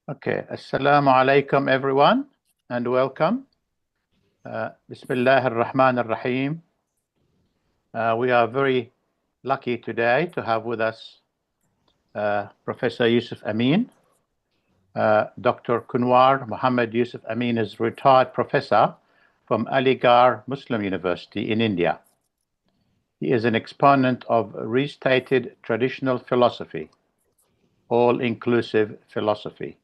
Okay, Assalamu alaikum everyone and welcome. Bismillah ar-Rahman ar-Rahim. We are very lucky today to have with us Professor Yusuf Amin. Dr. Kunwar Mohammad Yusuf Amin is retired professor from Aligarh Muslim University in India. He is an exponent of restated traditional philosophy, all-inclusive philosophy,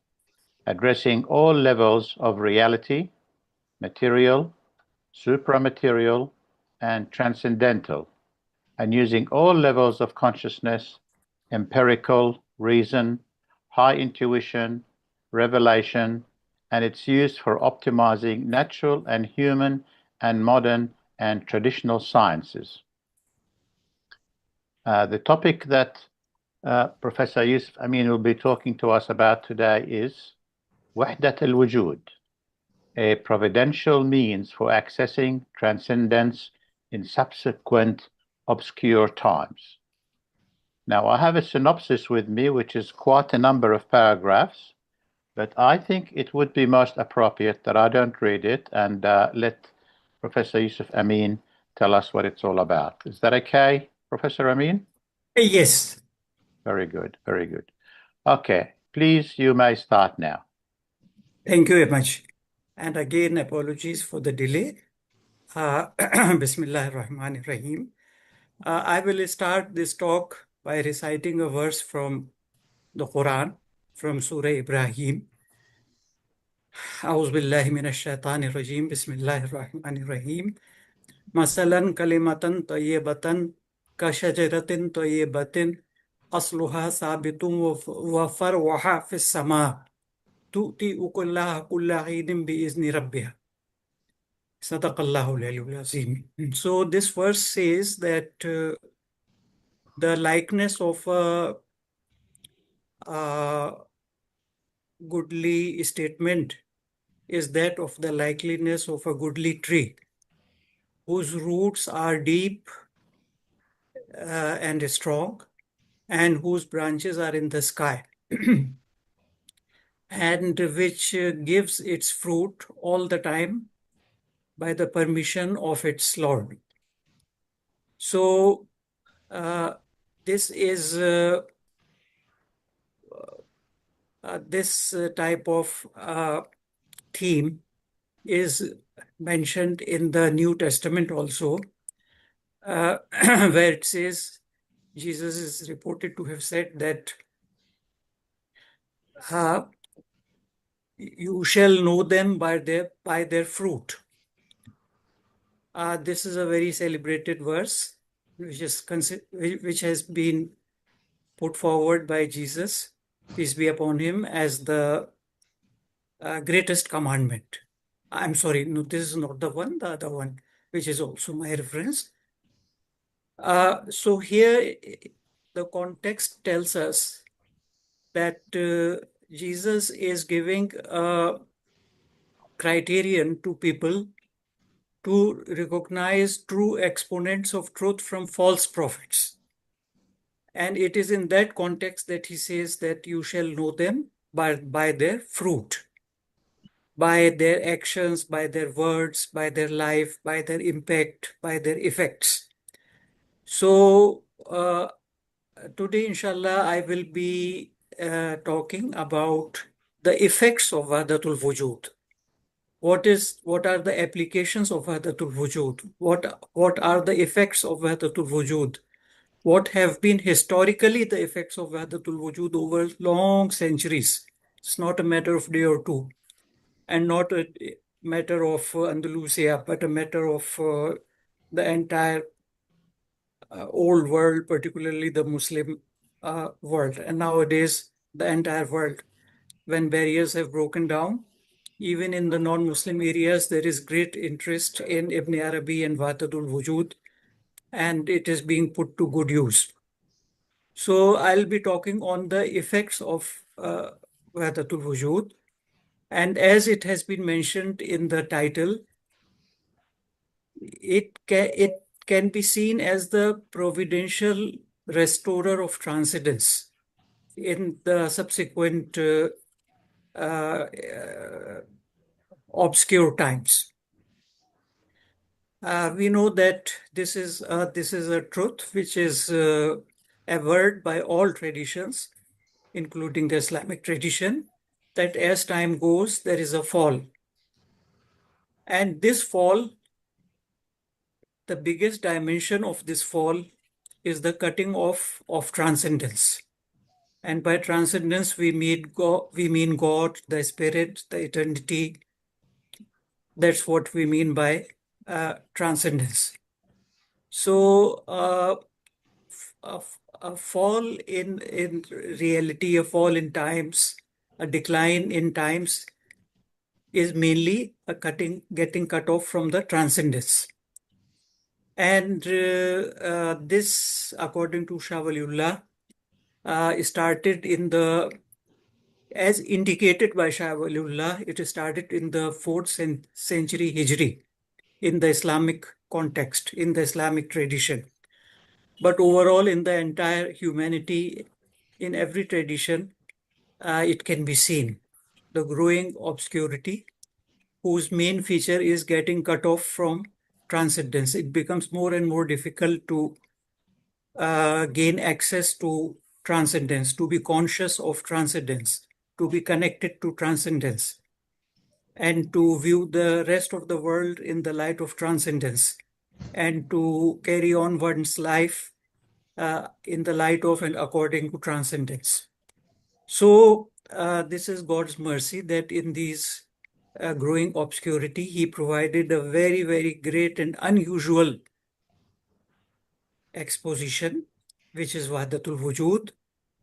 addressing all levels of reality, material, supramaterial, and transcendental, and using all levels of consciousness, empirical, reason, high intuition, revelation, and its use for optimizing natural and human and modern and traditional sciences. The topic that Professor Yusuf Amin will be talking to us about today is Wahdatul Wujud, a providential means for accessing transcendence in subsequent obscure times. Now, I have a synopsis with me, which is quite a number of paragraphs, but I think it would be most appropriate that I don't read it and let Professor Yusuf Amin tell us what it's all about. Is that okay, Professor Amin? Yes. Very good, very good. Okay, please, you may start now. Thank you very much. And again, apologies for the delay. Bismillah ar-Rahman ar-Rahim. I will start this talk by reciting a verse from the Quran, from Surah Ibrahim. أعوذ بالله من الشيطان الرجيم بسم الله الرحمن الرحيم مثلا كلمة طيبة كشجرة طيبة أصلها ثابت وفرعها في السماء تؤتي أكلها كل حين بإذن ربها. Sadaqallahu al-Aliyyul Azim. So this verse says that the likeness of a goodly statement is that of the likeliness of a goodly tree, whose roots are deep and strong, and whose branches are in the sky, and which gives its fruit all the time by the permission of its Lord. So this is this type of theme is mentioned in the New Testament also, where it says, Jesus is reported to have said that you shall know them by their fruit. This is a very celebrated verse, which has been put forward by Jesus, peace be upon him, as the greatest commandment. I'm sorry, no, this is not the one, the other one, which is also my reference. So here, the context tells us that Jesus is giving a criterion to people to recognize true exponents of truth from false prophets. And it is in that context that he says that you shall know them by their fruit, by their actions, by their words, by their life, by their impact, by their effects. So today, inshallah, I will be talking about the effects of Wahdatul Wujud. What are the applications of Wahdatul Wujud? What are the effects of Wahdatul Wujud? What have been historically the effects of Wahdatul Wujud over long centuries? It's not a matter of day or two, and not a matter of Andalusia, but a matter of the entire old world, particularly the Muslim world, and nowadays the entire world. When barriers have broken down, even in the non-Muslim areas, there is great interest in Ibn Arabi and Wahdatul Wujud, and it is being put to good use. So I'll be talking on the effects of Wahdatul Wujud. And as it has been mentioned in the title, it can be seen as the providential restorer of transcendence in the subsequent obscure times. We know that this is a truth which is averred by all traditions, including the Islamic tradition, that as time goes, there is a fall. And this fall, the biggest dimension of this fall is the cutting off of transcendence. And by transcendence, we mean God, the Spirit, the eternity. That's what we mean by transcendence. So a fall in reality, a fall in times, a decline in times is mainly a getting cut off from the transcendence. And this, according to Shah Waliullah, started as indicated by Shah Waliullah, it started in the 4th century Hijri, in the Islamic context, in the Islamic tradition. But overall, in the entire humanity, in every tradition, it can be seen. The growing obscurity, whose main feature is getting cut off from transcendence. It becomes more and more difficult to gain access to transcendence, to be conscious of transcendence, to be connected to transcendence, and to view the rest of the world in the light of transcendence, and to carry on one's life in the light of and according to transcendence. So this is God's mercy that in these growing obscurity, He provided a very, very great and unusual exposition, which is Wahdatul Wujud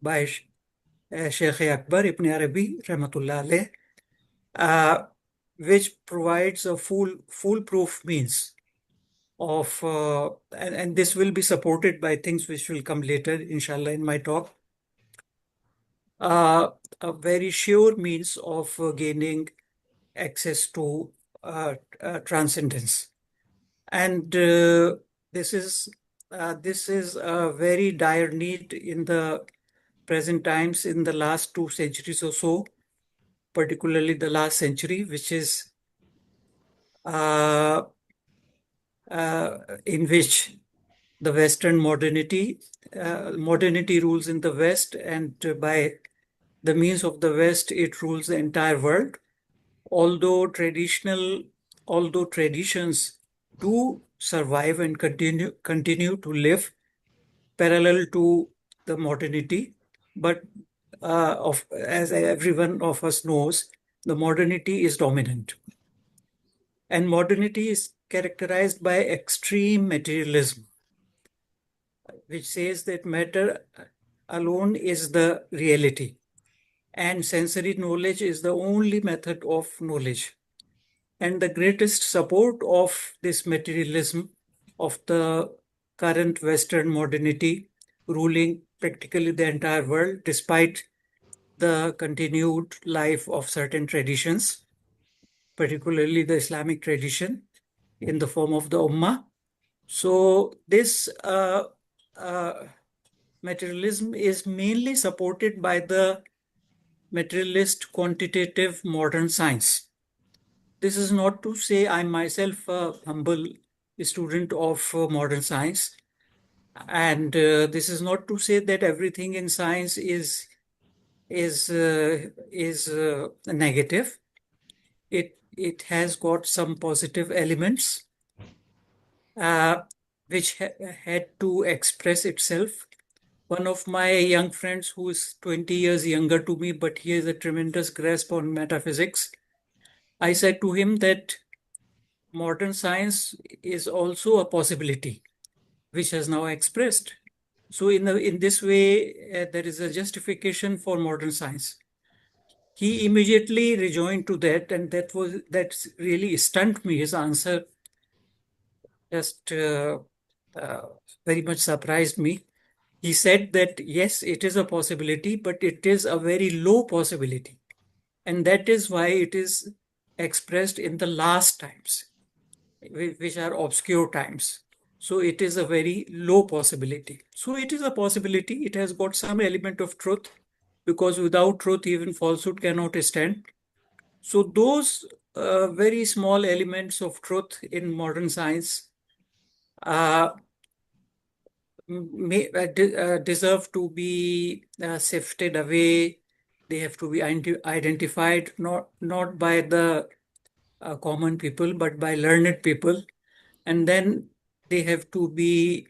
by Sheikh Akbar Ibn Arabi, Rahmatullah alayh, which provides a foolproof means of, and this will be supported by things which will come later, inshallah, in my talk. A very sure means of gaining access to transcendence. And this is a very dire need in the present times, in the last 2 centuries or so, particularly the last century, which is in which the Western modernity rules in the West, and by the means of the West, it rules the entire world. Although traditions do survive and continue to live parallel to the modernity, but as everyone of us knows, the modernity is dominant. And modernity is characterized by extreme materialism, which says that matter alone is the reality, and sensory knowledge is the only method of knowledge. And the greatest support of this materialism of the current Western modernity ruling practically the entire world, despite the continued life of certain traditions, particularly the Islamic tradition in the form of the Ummah. So this materialism is mainly supported by the materialist quantitative modern science. This is not to say I'm myself a humble student of modern science, and this is not to say that everything in science is negative. It has got some positive elements which had to express itself. One of my young friends, who is 20 years younger to me, but he has a tremendous grasp on metaphysics, I said to him that modern science is also a possibility, which has now expressed. So in this way, there is a justification for modern science. He immediately rejoined to that, and that really stunned me. His answer just very much surprised me. He said that yes, it is a possibility, but it is a very low possibility, and that is why it is expressed in the last times, which are obscure times. So it is a very low possibility. So it is a possibility. It has got some element of truth, because without truth, even falsehood cannot stand. So those very small elements of truth in modern science uh, deserve to be sifted away. They have to be identified not by the common people, but by learned people. And then they have to be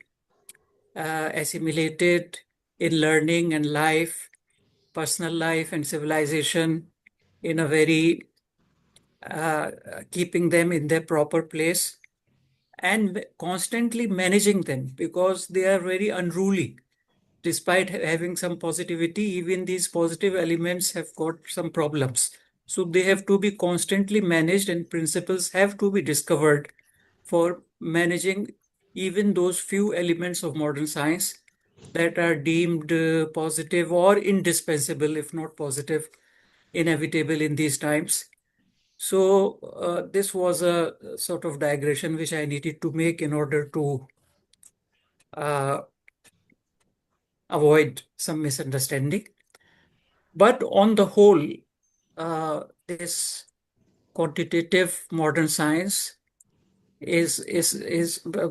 assimilated in learning and life, personal life and civilization in a very keeping them in their proper place and constantly managing them because they are very unruly. Despite having some positivity, even these positive elements have got some problems. So they have to be constantly managed and principles have to be discovered for managing even those few elements of modern science that are deemed positive or indispensable, if not positive, inevitable in these times. So this was a sort of digression which I needed to make in order to uh, avoid some misunderstanding. But on the whole, this quantitative modern science is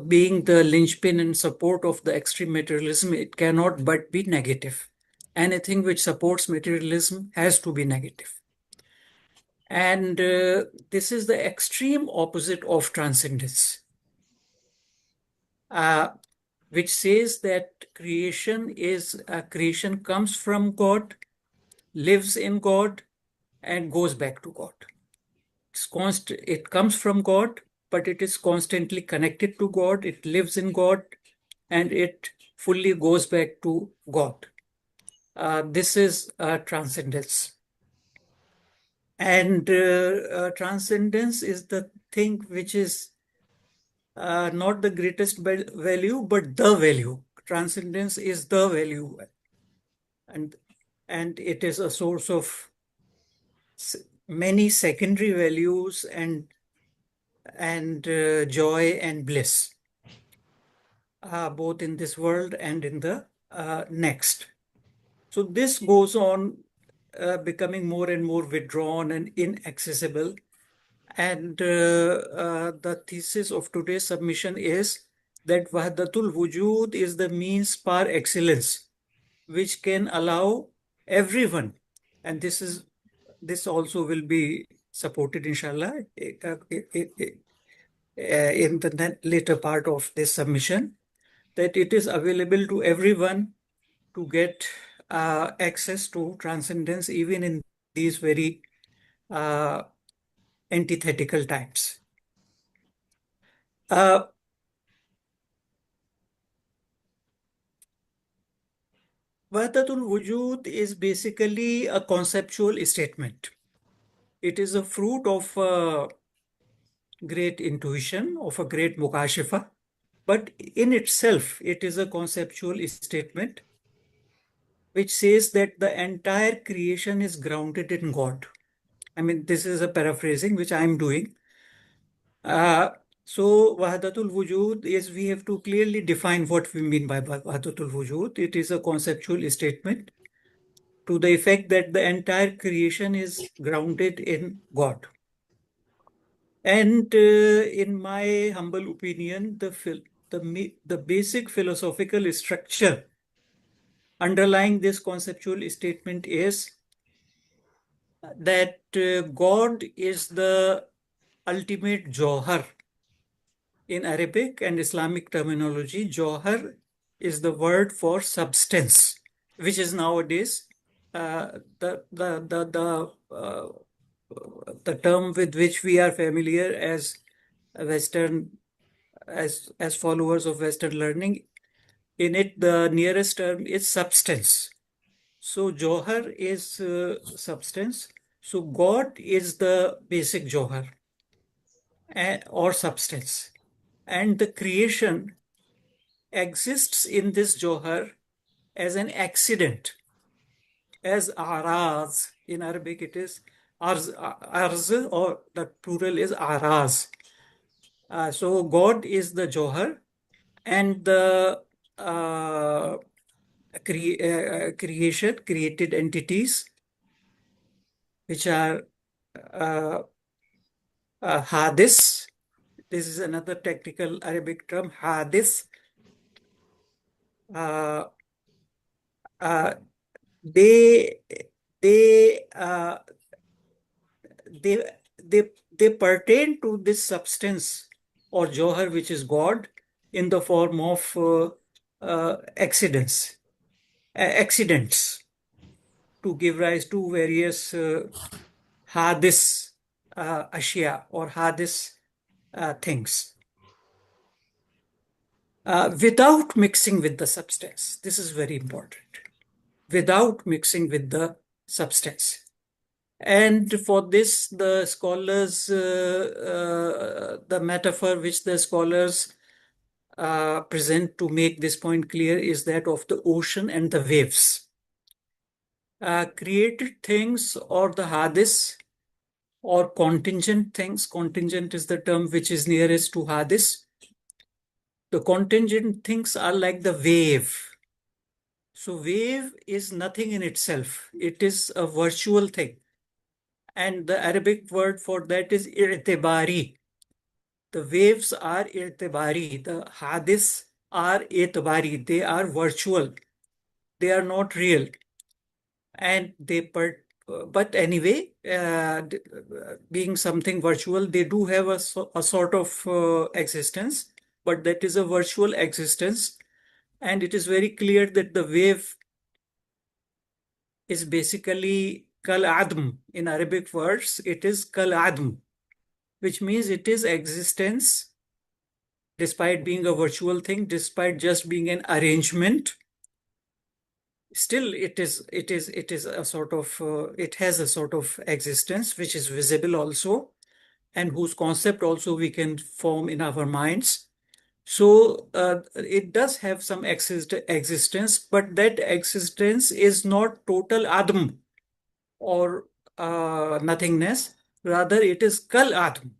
being the linchpin and support of the extreme materialism. It cannot but be negative. Anything which supports materialism has to be negative. And this is the extreme opposite of transcendence, uh, which says that creation comes from God, lives in God, and goes back to God. It comes from God, but it is constantly connected to God. It lives in God, and it fully goes back to God. This is transcendence. And transcendence is the thing which is not the greatest value, but the value. Transcendence is the value, and it is a source of many secondary values and joy and bliss, both in this world and in the next. So this goes on becoming more and more withdrawn and inaccessible. And the thesis of today's submission is that Wahdatul Wujud is the means par excellence, which can allow everyone, and this also will be supported, inshallah, in the later part of this submission, that it is available to everyone to get access to transcendence even in these very uh, antithetical times. Uh, Wahdatul Wujud is basically a conceptual statement. It is a fruit of great intuition, of a great mukashifa, but in itself, it is a conceptual statement which says that the entire creation is grounded in God. I mean, this is a paraphrasing which I'm doing. So, Wahdatul Wujud is, we have to clearly define what we mean by Wahdatul Wujud. It is a conceptual statement to the effect that the entire creation is grounded in God. And in my humble opinion, the basic philosophical structure underlying this conceptual statement is that God is the ultimate Johar. In Arabic and Islamic terminology, Johar is the word for substance, which is nowadays the term with which we are familiar as Western, as followers of Western learning. In it, the nearest term is substance. So Johar is substance. So God is the basic Johar or substance. And the creation exists in this Johar as an accident, as araz. In Arabic, it is arz, or the plural is araz. So God is the Johar, and the uh, creation, created entities, which are hadis. This is another technical Arabic term, hadis. Uh, uh, they they uh, they they pertain to this substance or Johar, which is God, in the form of accidents to give rise to various hadis ashya or hadis things without mixing with the substance. This is very important. Without mixing with the substance. And for this, the scholars, the metaphor which the scholars present to make this point clear is that of the ocean and the waves. Created things or the hadis or contingent things, contingent is the term which is nearest to hadis. The contingent things are like the wave. So wave is nothing in itself. It is a virtual thing. And the Arabic word for that is i'tibari. The waves are i'tibari. The hadis are i'tibari. They are virtual. They are not real. And but anyway, being something virtual, they do have a sort of existence, but that is a virtual existence. And it is very clear that the wave is basically kal adm. In Arabic words, it is kal adm, which means it is existence despite being a virtual thing, despite just being an arrangement. Still, it is a sort of it has a sort of existence which is visible also, and whose concept also we can form in our minds. So it does have some existence, but that existence is not total adam or nothingness. Rather, it is kal adam.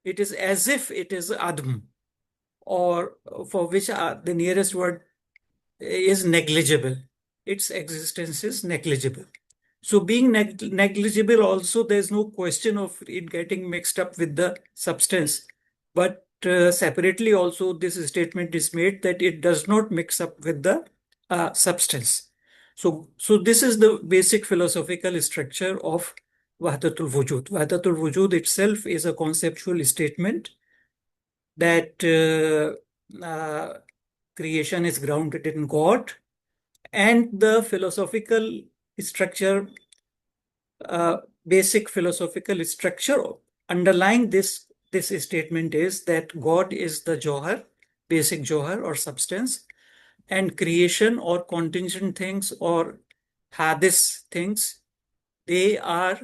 It is as if it is adam, or for which the nearest word is negligible. Its existence is negligible. So being negligible also, there's no question of it getting mixed up with the substance. But separately also, this statement is made that it does not mix up with the substance. So this is the basic philosophical structure of Wahdatul Wujud. Wahdatul Wujud itself is a conceptual statement that creation is grounded in God, and the philosophical structure, basic philosophical structure underlying this statement is that God is the Johar, basic Johar or substance, and creation or contingent things or hadis things, they are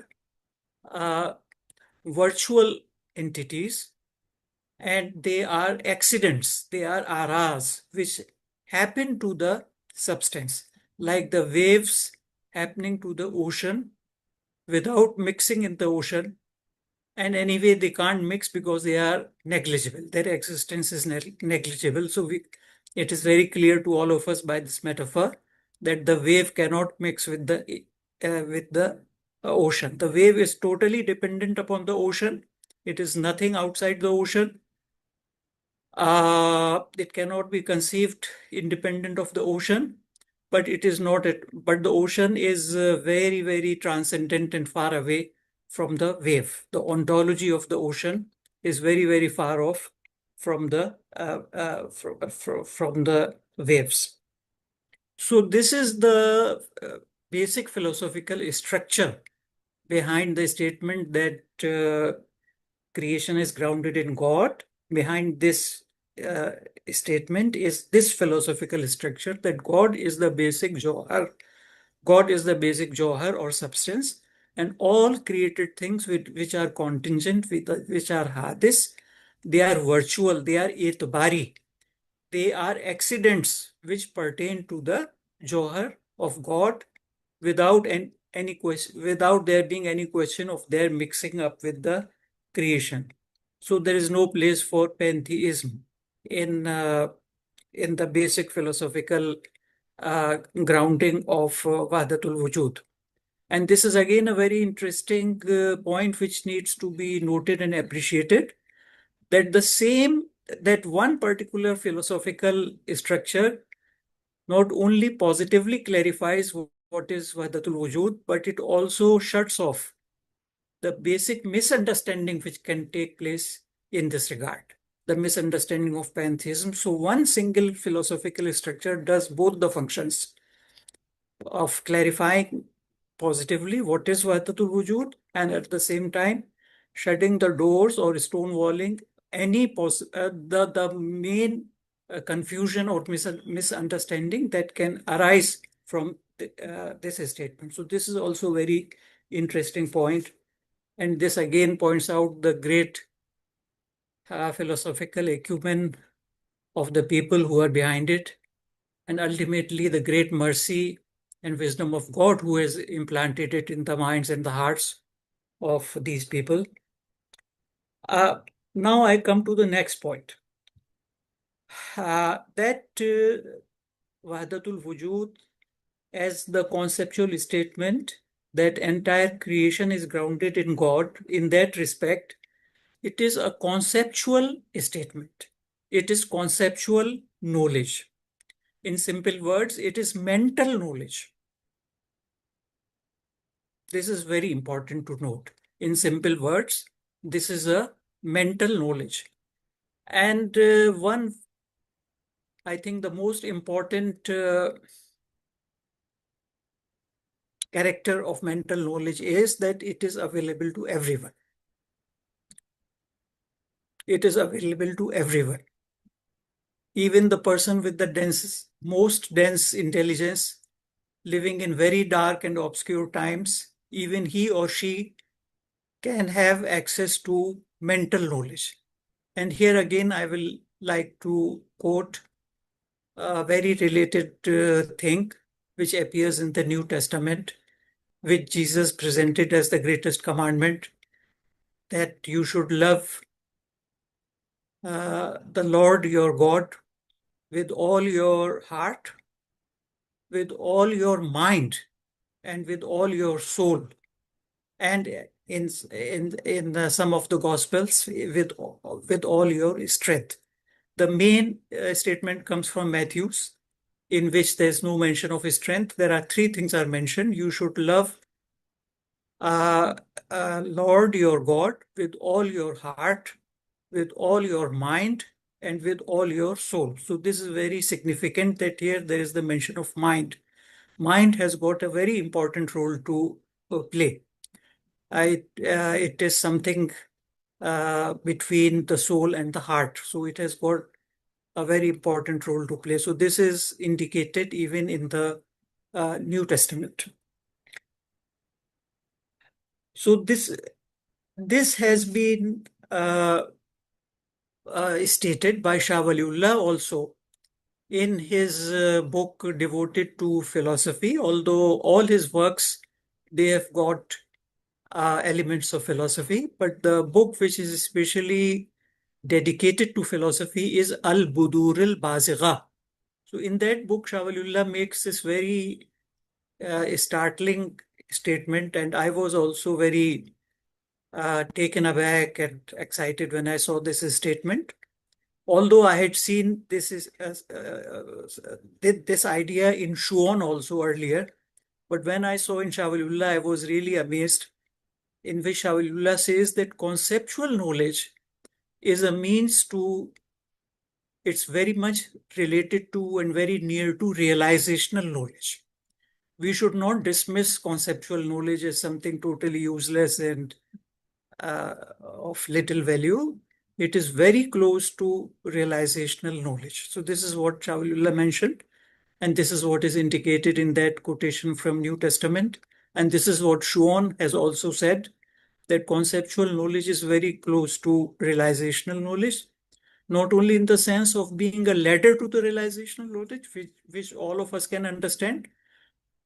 virtual entities, and they are accidents, they are aras, which happen to the substance, like the waves happening to the ocean without mixing in the ocean. And anyway, they can't mix because they are negligible. Their existence is negligible. So it is very clear to all of us by this metaphor that the wave cannot mix with the ocean. The wave is totally dependent upon the ocean. It is nothing outside the ocean. It cannot be conceived independent of the ocean, but it is not. But the ocean is very, very transcendent and far away from the wave. The ontology of the ocean is very, very far off from the from the waves. So this is the basic philosophical structure behind the statement that creation is grounded in God. Behind this statement is this philosophical structure that God is the basic Johar. God is the basic Johar or substance, and all created things which are contingent, which are hadis, they are virtual, they are itbari. They are accidents which pertain to the Johar of God without any question, without there being any question of their mixing up with the creation. So there is no place for pantheism in the basic philosophical grounding of Wahdatul Wujud. And this is again a very interesting point which needs to be noted and appreciated, that that one particular philosophical structure not only positively clarifies what is Wahdatul Wujud, but it also shuts off the basic misunderstanding which can take place in this regard, the misunderstanding of pantheism. So one single philosophical structure does both the functions of clarifying positively what is Wahdatul Wujud, and at the same time shutting the doors or stonewalling the main confusion or misunderstanding that can arise from this statement. So this is also a very interesting point, and this again points out the great philosophical acumen of the people who are behind it, and ultimately the great mercy and wisdom of God who has implanted it in the minds and the hearts of these people. Now I come to the next point. That Wahdatul Wujud, as the conceptual statement that entire creation is grounded in God, in that respect, it is a conceptual statement. It is conceptual knowledge. In simple words, it is mental knowledge. This is very important to note. In simple words, this is a mental knowledge. And I think the most important character of mental knowledge is that it is available to everyone. It is available to everyone. Even the person with the most dense intelligence, living in very dark and obscure times, even he or she can have access to mental knowledge. And here again, I will like to quote a very related thing which appears in the New Testament, which Jesus presented as the greatest commandment, that you should love the Lord your God with all your heart, with all your mind, and with all your soul. And in some of the Gospels, with all your strength. The main statement comes from Matthew's, in which there's no mention of strength. There are three things are mentioned. You should love Lord your God with all your heart, with all your mind, and with all your soul. So this is very significant that here there is the mention of mind. Mind has got a very important role to play. It is something between the soul and the heart. So it has got a very important role to play. So this is indicated even in the New Testament. So this has been stated by Shah Waliullah also in his book devoted to philosophy, although all his works, they have got elements of philosophy, but the book which is especially dedicated to philosophy is Al-Budur al-Bazigha. So in that book, Shah Waliullah makes this very startling statement, and I was also very taken aback and excited when I saw this statement. Although I had seen this idea in Shuon also earlier, but when I saw in Shah Waliullah, I was really amazed, in which Shah Waliullah says that conceptual knowledge is a means to, it's very much related to and very near to realizational knowledge. We should not dismiss conceptual knowledge as something totally useless and of little value. It is very close to realizational knowledge. So this is what Shah Waliullah mentioned, and this is what is indicated in that quotation from New Testament. And this is what Shuon has also said, that conceptual knowledge is very close to realizational knowledge, not only in the sense of being a ladder to the realizational knowledge, which all of us can understand,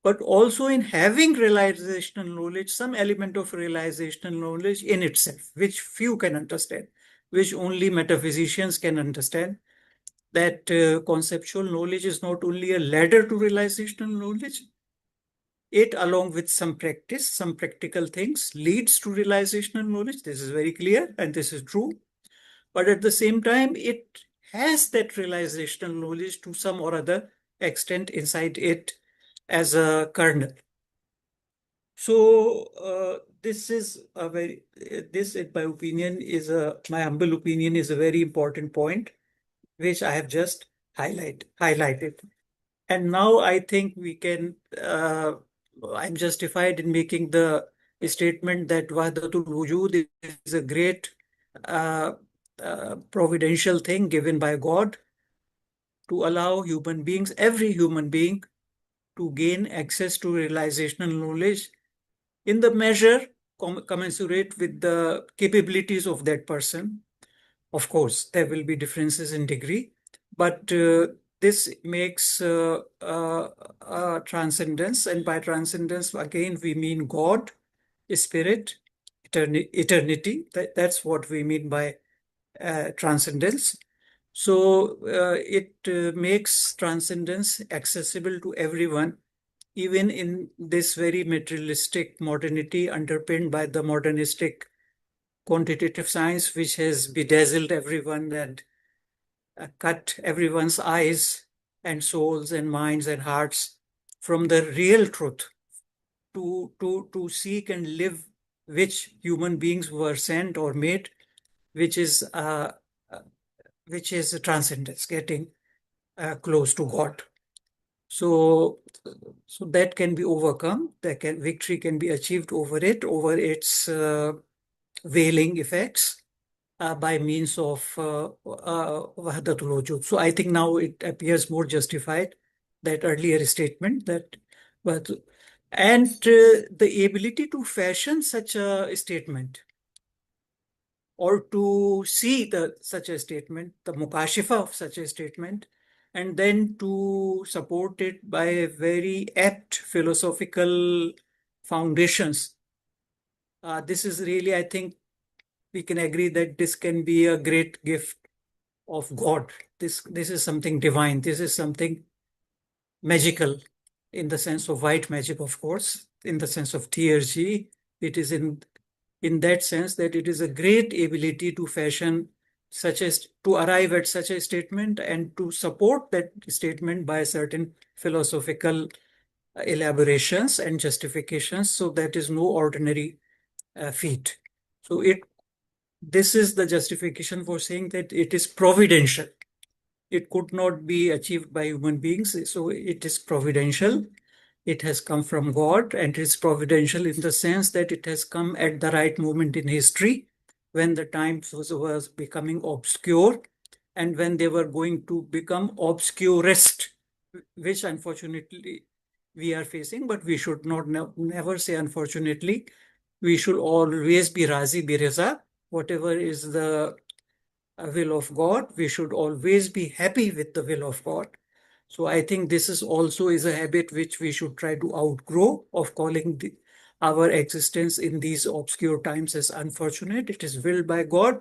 but also in having realizational knowledge, some element of realizational knowledge in itself, which few can understand, which only metaphysicians can understand. that conceptual knowledge is not only a ladder to realizational knowledge, it, along with some practice, some practical things, leads to realizational knowledge. This is very clear and this is true. But at the same time, it has that realizational knowledge to some or other extent inside it as a kernel. So this is a very, this in my opinion is my humble opinion is a very important point, which I have just highlighted. And now I think we can, I'm justified in making the statement that Wahdatul Wujud is a great providential thing given by God to allow human beings, every human being, to gain access to realizational knowledge in the measure commensurate with the capabilities of that person. Of course, there will be differences in degree, but this makes transcendence, and by transcendence, again, we mean God, spirit, eternity. That's what we mean by transcendence. So it makes transcendence accessible to everyone, even in this very materialistic modernity underpinned by the modernistic quantitative science, which has bedazzled everyone and cut everyone's eyes and souls and minds and hearts from the real truth to seek and live, which human beings were sent or made, which is transcendence, getting close to God. So that can be overcome. Victory can be achieved over its veiling effects by means of Wahdatul Wujud. So I think now it appears more justified, that earlier statement that, and the ability to fashion such a statement or to see such a statement, the mukashifa of such a statement, and then to support it by very apt philosophical foundations. This is really, I think, we can agree that this can be a great gift of God. This is something divine. This is something magical in the sense of white magic, of course, in the sense of theurgy. It is in that sense that it is a great ability to fashion to arrive at such a statement and to support that statement by certain philosophical elaborations and justifications. So that is no ordinary feat. So this is the justification for saying that it is providential. It could not be achieved by human beings, so it is providential. It has come from God, and it is providential in the sense that it has come at the right moment in history, when the times was becoming obscure, and when they were going to become obscurest, which unfortunately we are facing, but we should not never say unfortunately. We should always be razi bi raza. Whatever is the will of God, we should always be happy with the will of God. So I think this is also a habit which we should try to outgrow, of calling our existence in these obscure times as unfortunate. It is willed by God.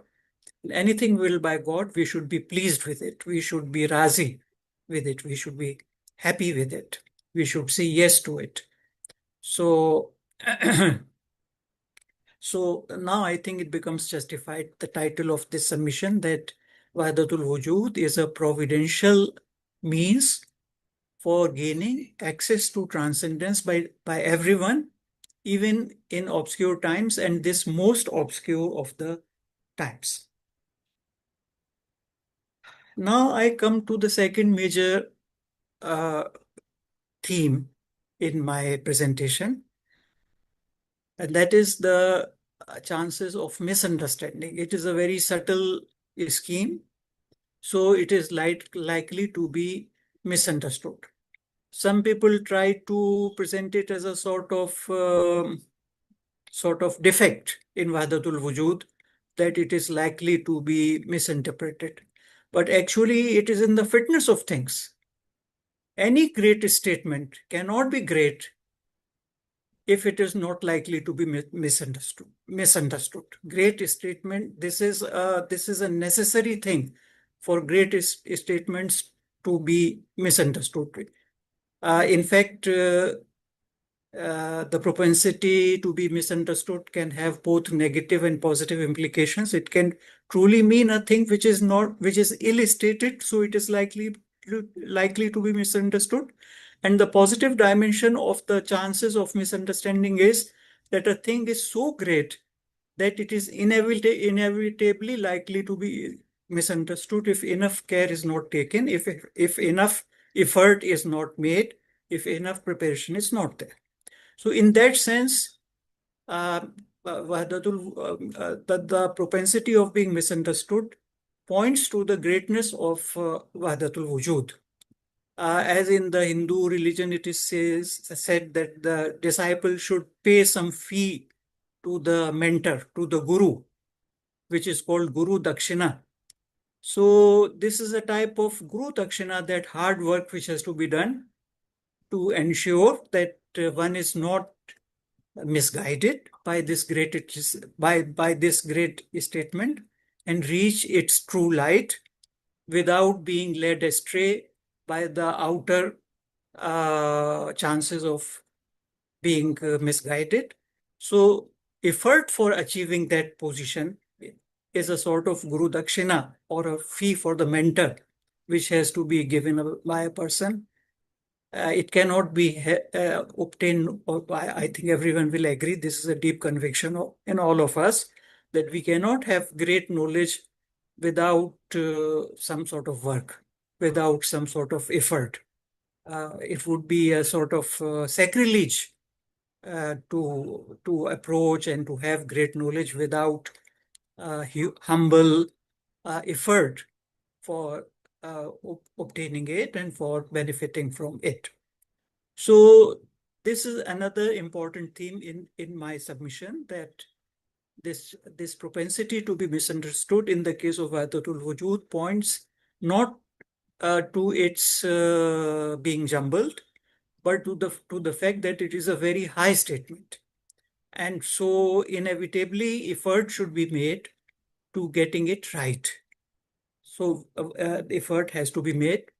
Anything willed by God, we should be pleased with it. We should be razi with it. We should be happy with it. We should say yes to it. So So now I think it becomes justified, the title of this submission, that Wahdatul Wujud is a providential means for gaining access to transcendence by everyone, even in obscure times, and this most obscure of the times. Now I come to the second major theme in my presentation, and that is the chances of misunderstanding. It is a very subtle scheme, so it is likely to be misunderstood. Some people try to present it as a sort of defect in Wahdatul Wujud, that it is likely to be misinterpreted. But actually, it is in the fitness of things. Any great statement cannot be great if it is not likely to be misunderstood. Great statement, this is a necessary thing for great statements to be misunderstood. In fact, the propensity to be misunderstood can have both negative and positive implications. It can truly mean a thing which is ill-stated, so it is likely to be misunderstood. And the positive dimension of the chances of misunderstanding is that a thing is so great that it is inevitably likely to be misunderstood if enough care is not taken, if enough effort is not made, if enough preparation is not there. So in that sense, the propensity of being misunderstood points to the greatness of Wahdatul Wujud. As in the Hindu religion, it is said that the disciple should pay some fee to the mentor, to the guru, which is called Guru Dakshina. So this is a type of Guru Dakshina, that hard work which has to be done to ensure that one is not misguided by this great statement and reach its true light without being led astray by the outer chances of being misguided. So effort for achieving that position is a sort of Guru Dakshina, or a fee for the mentor, which has to be given by a person. It cannot be obtained, or I think everyone will agree, this is a deep conviction in all of us, that we cannot have great knowledge without some sort of work, without some sort of effort. It would be a sort of sacrilege to approach and to have great knowledge without humble effort for obtaining it and for benefiting from it. So this is another important theme in my submission, that this propensity to be misunderstood in the case of Wahdatul Wujud points not to its being jumbled, but to the fact that it is a very high statement. And so inevitably effort should be made to getting it right. So effort has to be made.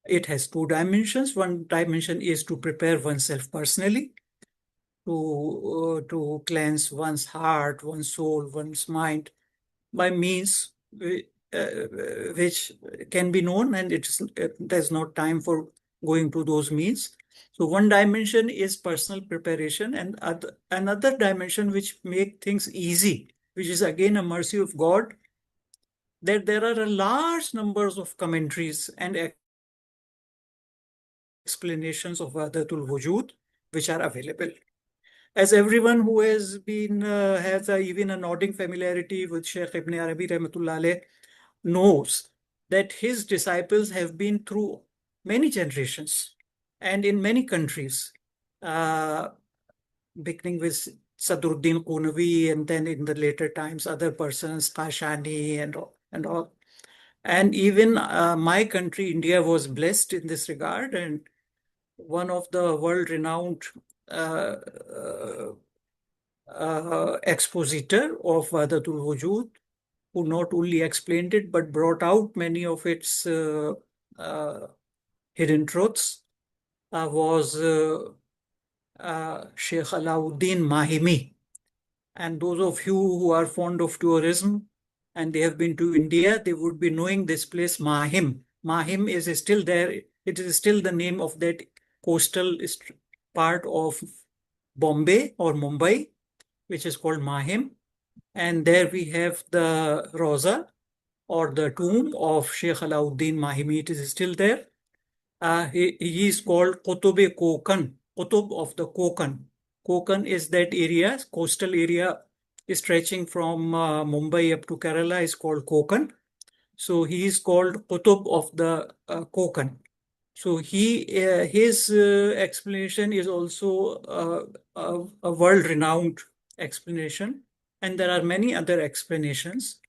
It has two dimensions. One dimension is to prepare oneself personally, to cleanse one's heart, one's soul, one's mind by means which can be known, and there's no time for going to those means. So one dimension is personal preparation, and another dimension which make things easy, which is again a mercy of God, that there are a large numbers of commentaries and explanations of Wahdatul Wujud which are available. As everyone who has been even a nodding familiarity with Sheikh Ibn Arabi rahmatullah alayh knows that his disciples have been through many generations and in many countries, beginning with Sadruddin Qunavi, and then in the later times other persons, Kashani and all. And even my country, India, was blessed in this regard, and one of the world-renowned expositor of Wahdatul Wujud, who not only explained it but brought out many of its hidden truths, was Sheikh Alauddin Mahimi. And those of you who are fond of tourism and they have been to India, they would be knowing this place, Mahim. Mahim is still there. It is still the name of that coastal part of Bombay or Mumbai, which is called Mahim. And there we have the Rosa, or the tomb of Sheikh Alauddin Mahimi. It is still there. He is called Qutub-e Konkan, Qutub of the Konkan. Konkan is that area, coastal area stretching from Mumbai up to Kerala is called Konkan. So he is called Qutub of the Konkan. So his explanation is also a world-renowned explanation, and there are many other explanations.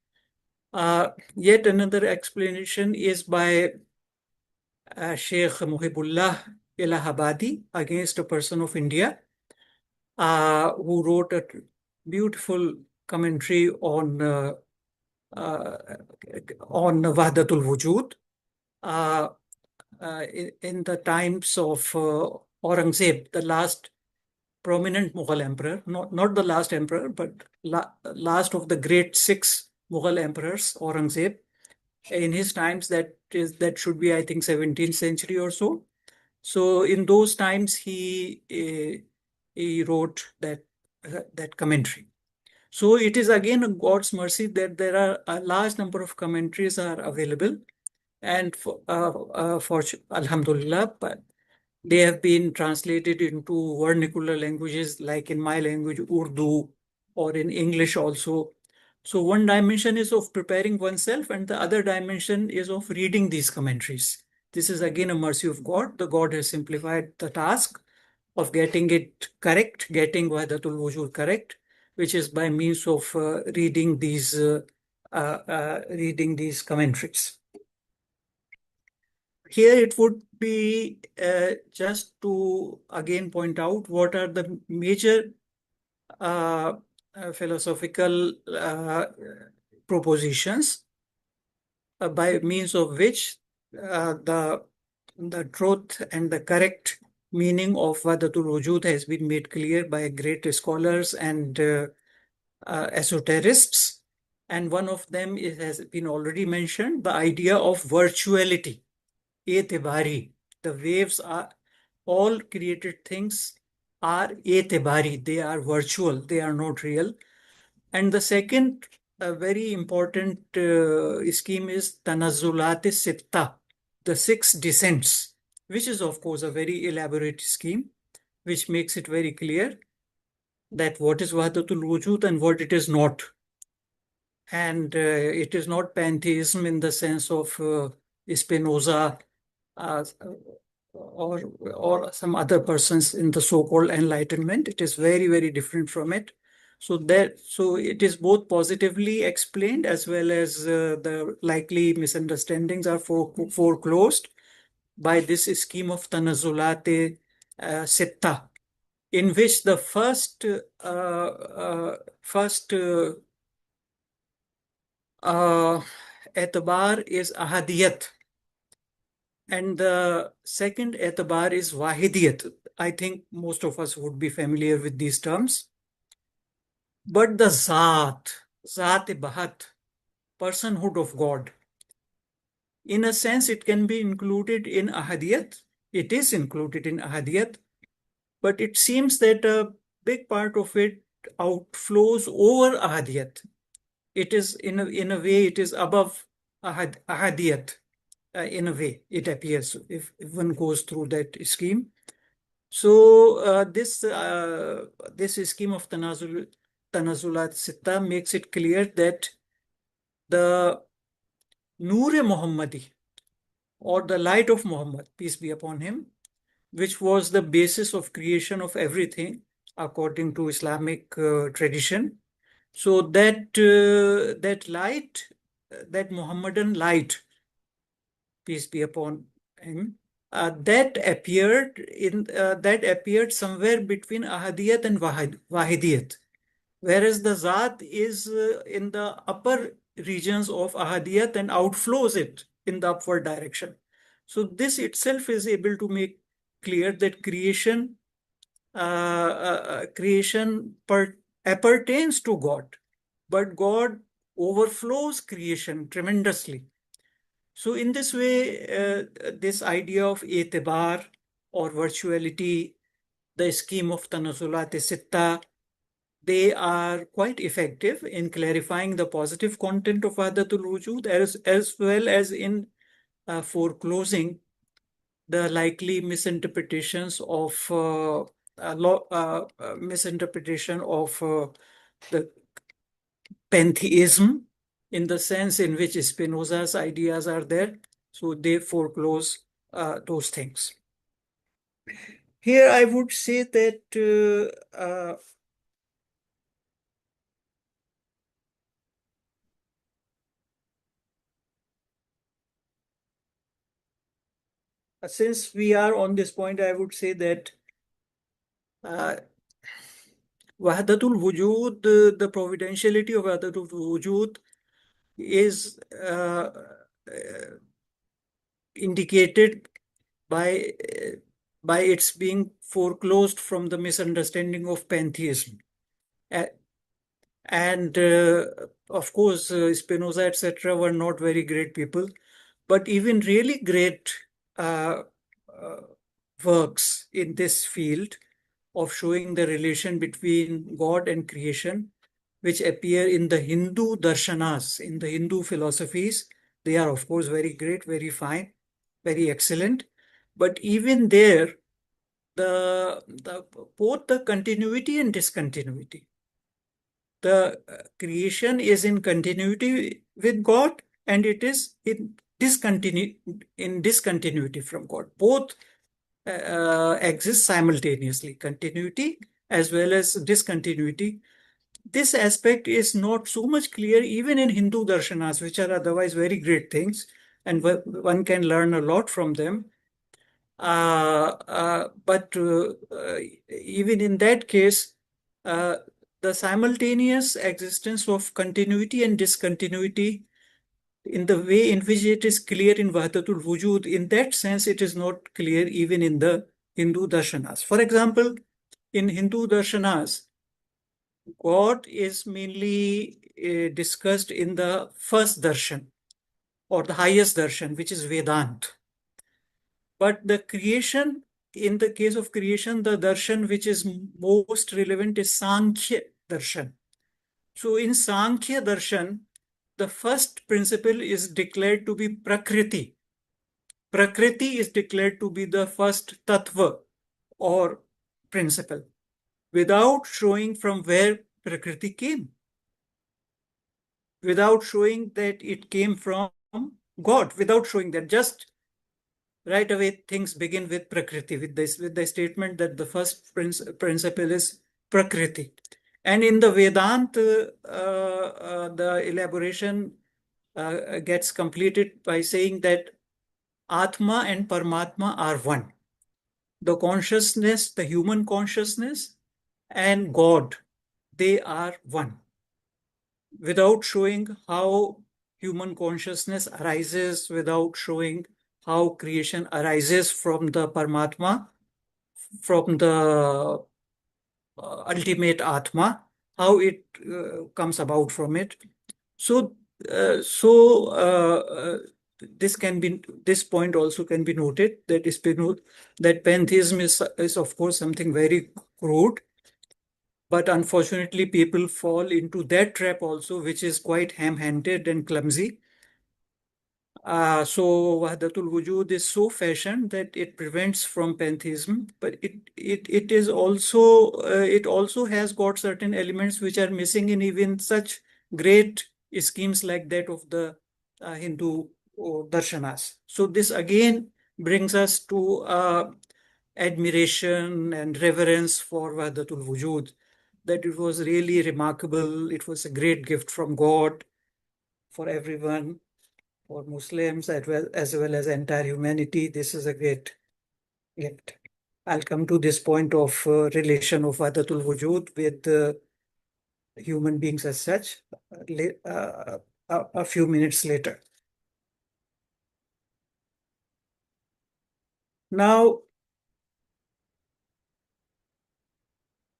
Yet another explanation is by Sheikh Muhibullah Ilahabadi, against a person of India, who wrote a beautiful commentary on on Wahdatul Wujud in the times of Aurangzeb, the last prominent Mughal emperor, not the last emperor, but last of the great six Mughal emperors, Aurangzeb. In his times, that should be, I think, 17th century or so. So in those times, he wrote that commentary. So it is again God's mercy that there are a large number of commentaries are available, and for Alhamdulillah, but they have been translated into vernacular languages, like in my language, Urdu, or in English also. So one dimension is of preparing oneself, and the other dimension is of reading these commentaries. This is again a mercy of God. The God has simplified the task of getting it correct, getting Wahdatul Wujud correct, which is by means of reading these commentaries. Here it would be just to again point out what are the major philosophical propositions by means of which the truth and the correct meaning of Wahdatul Wujud has been made clear by great scholars and esoterists. And one of them has been already mentioned, the idea of virtuality. Etibari. The waves are all created things are etibari. They are virtual. They are not real. And the second very important scheme is Tanazzulat Sitta, the six descents, which is of course a very elaborate scheme, which makes it very clear that what is Wahdatul Wujud and what it is not. And it is not pantheism in the sense of Spinoza or some other persons in the so-called Enlightenment. It is very, very different from it. So it is both positively explained as well as the likely misunderstandings are foreclosed by this scheme of Tanazulate Sitta, in which the first etibar is ahadiyat, and the second etibar is wahidiyat. I think most of us would be familiar with these terms. But the zat-i-bahat, personhood of God, in a sense, it can be included in ahadiyat. It is included in ahadiyat, but it seems that a big part of it outflows over ahadiyat. It is in a way, it is above ahadiyat. In a way, it appears if one goes through that scheme. So this scheme of Tanazulat Sitta makes it clear that the Noor-e Muhammadi, or the light of Muhammad, peace be upon him, which was the basis of creation of everything according to Islamic tradition. So that light, that Muhammadan light, peace be upon him, that appeared somewhere between ahadiyat and wahidiyat, whereas the zat is in the upper regions of ahadiyat and outflows it in the upward direction. So this itself is able to make clear that creation appertains to God, but God overflows creation tremendously. So in this way, this idea of itibar or virtuality, the scheme of Tanazulat Sitta, they are quite effective in clarifying the positive content of Wahdatul Wujud as well as in foreclosing the likely misinterpretations of the pantheism, in the sense in which Spinoza's ideas are there. So they foreclose those things. Here I would say that since we are on this point, I would say that Wahdatul Wujud, the providentiality of Wahdatul Wujud is indicated by its being foreclosed from the misunderstanding of pantheism. And of course, Spinoza, etc., were not very great people, but even really great uh, uh, works in this field of showing the relation between God and creation, which appear in the Hindu darshanas, in the Hindu philosophies. They are, of course, very great, very fine, very excellent. But even there, the both the continuity and discontinuity. The creation is in continuity with God, and it is in discontinuity from God. Both exist simultaneously, continuity as well as discontinuity. This aspect is not so much clear even in Hindu darshanas, which are otherwise very great things, and one can learn a lot from them. But even in that case, uh, the simultaneous existence of continuity and discontinuity in the way in which it is clear in Wahdatul Wujud, in that sense, it is not clear even in the Hindu darshanas. For example, in Hindu darshanas, God is mainly discussed in the first darshan or the highest darshan, which is Vedanta. But the creation, in the case of creation, the darshan which is most relevant is Sankhya darshan. So in Sankhya darshan, the first principle is declared to be Prakriti. Prakriti is declared to be the first tattva or principle, without showing from where Prakriti came, without showing that it came from God, without showing that. Just right away things begin with Prakriti, with the statement that the first principle is Prakriti. And in the Vedanta, the elaboration gets completed by saying that Atma and Paramatma are one. The consciousness, the human consciousness, and God, they are one, without showing how human consciousness arises, without showing how creation arises from the Paramatma, from the ultimate Atma, how it comes about from it. So, this point also can be noted that pantheism is of course something very crude, but unfortunately people fall into that trap also, which is quite ham-handed and clumsy. So Wahdatul Wujud is so fashioned that it prevents from pantheism, but it is also it also has got certain elements which are missing in even such great schemes like that of the Hindu darshanas. So this again brings us to admiration and reverence for Wahdatul Wujud, that it was really remarkable. It was a great gift from God for everyone, for Muslims as well as entire humanity. This is a great gift. I'll come to this point of relation of Wahdatul Wujud with human beings as such a few minutes later. Now,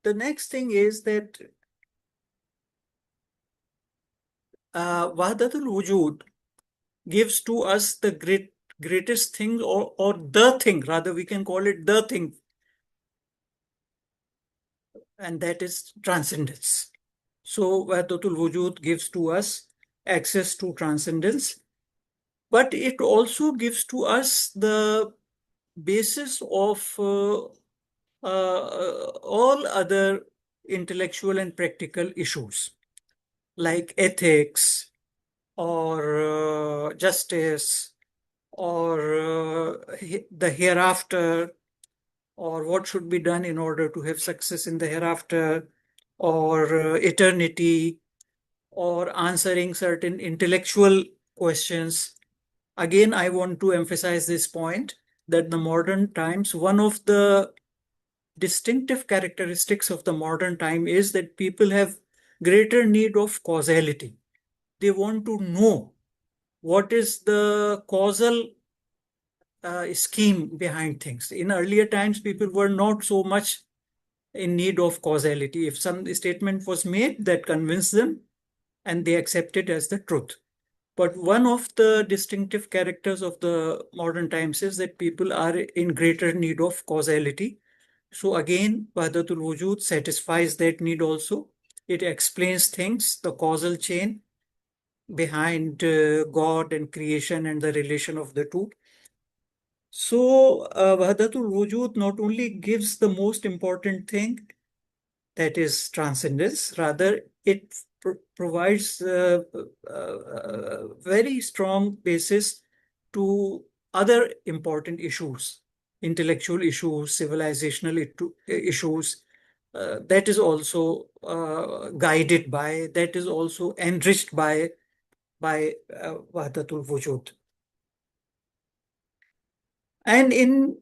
the next thing is that Wahdatul Wujud gives to us the greatest thing, or the thing, rather we can call it the thing, and that is transcendence. So Wahdatul Wujud gives to us access to transcendence, but it also gives to us the basis of all other intellectual and practical issues like ethics or justice or the hereafter, or what should be done in order to have success in the hereafter, or eternity, or answering certain intellectual questions. Again, I want to emphasize this point that the modern times, one of the distinctive characteristics of the modern time is that people have greater need of causality. they want to know what is the causal scheme behind things. In earlier times, people were not so much in need of causality. If some statement was made, that convinced them and they accept it as the truth. But one of the distinctive characters of the modern times is that people are in greater need of causality. So again, Wahdatul Wujud satisfies that need also. It explains things, the causal chain behind God and creation and the relation of the two. So Wahdatul Wujud not only gives the most important thing, that is transcendence, rather it provides a very strong basis to other important issues, intellectual issues, civilizational issues, that is also guided by, that is also enriched by Wahdatul Wujud. And in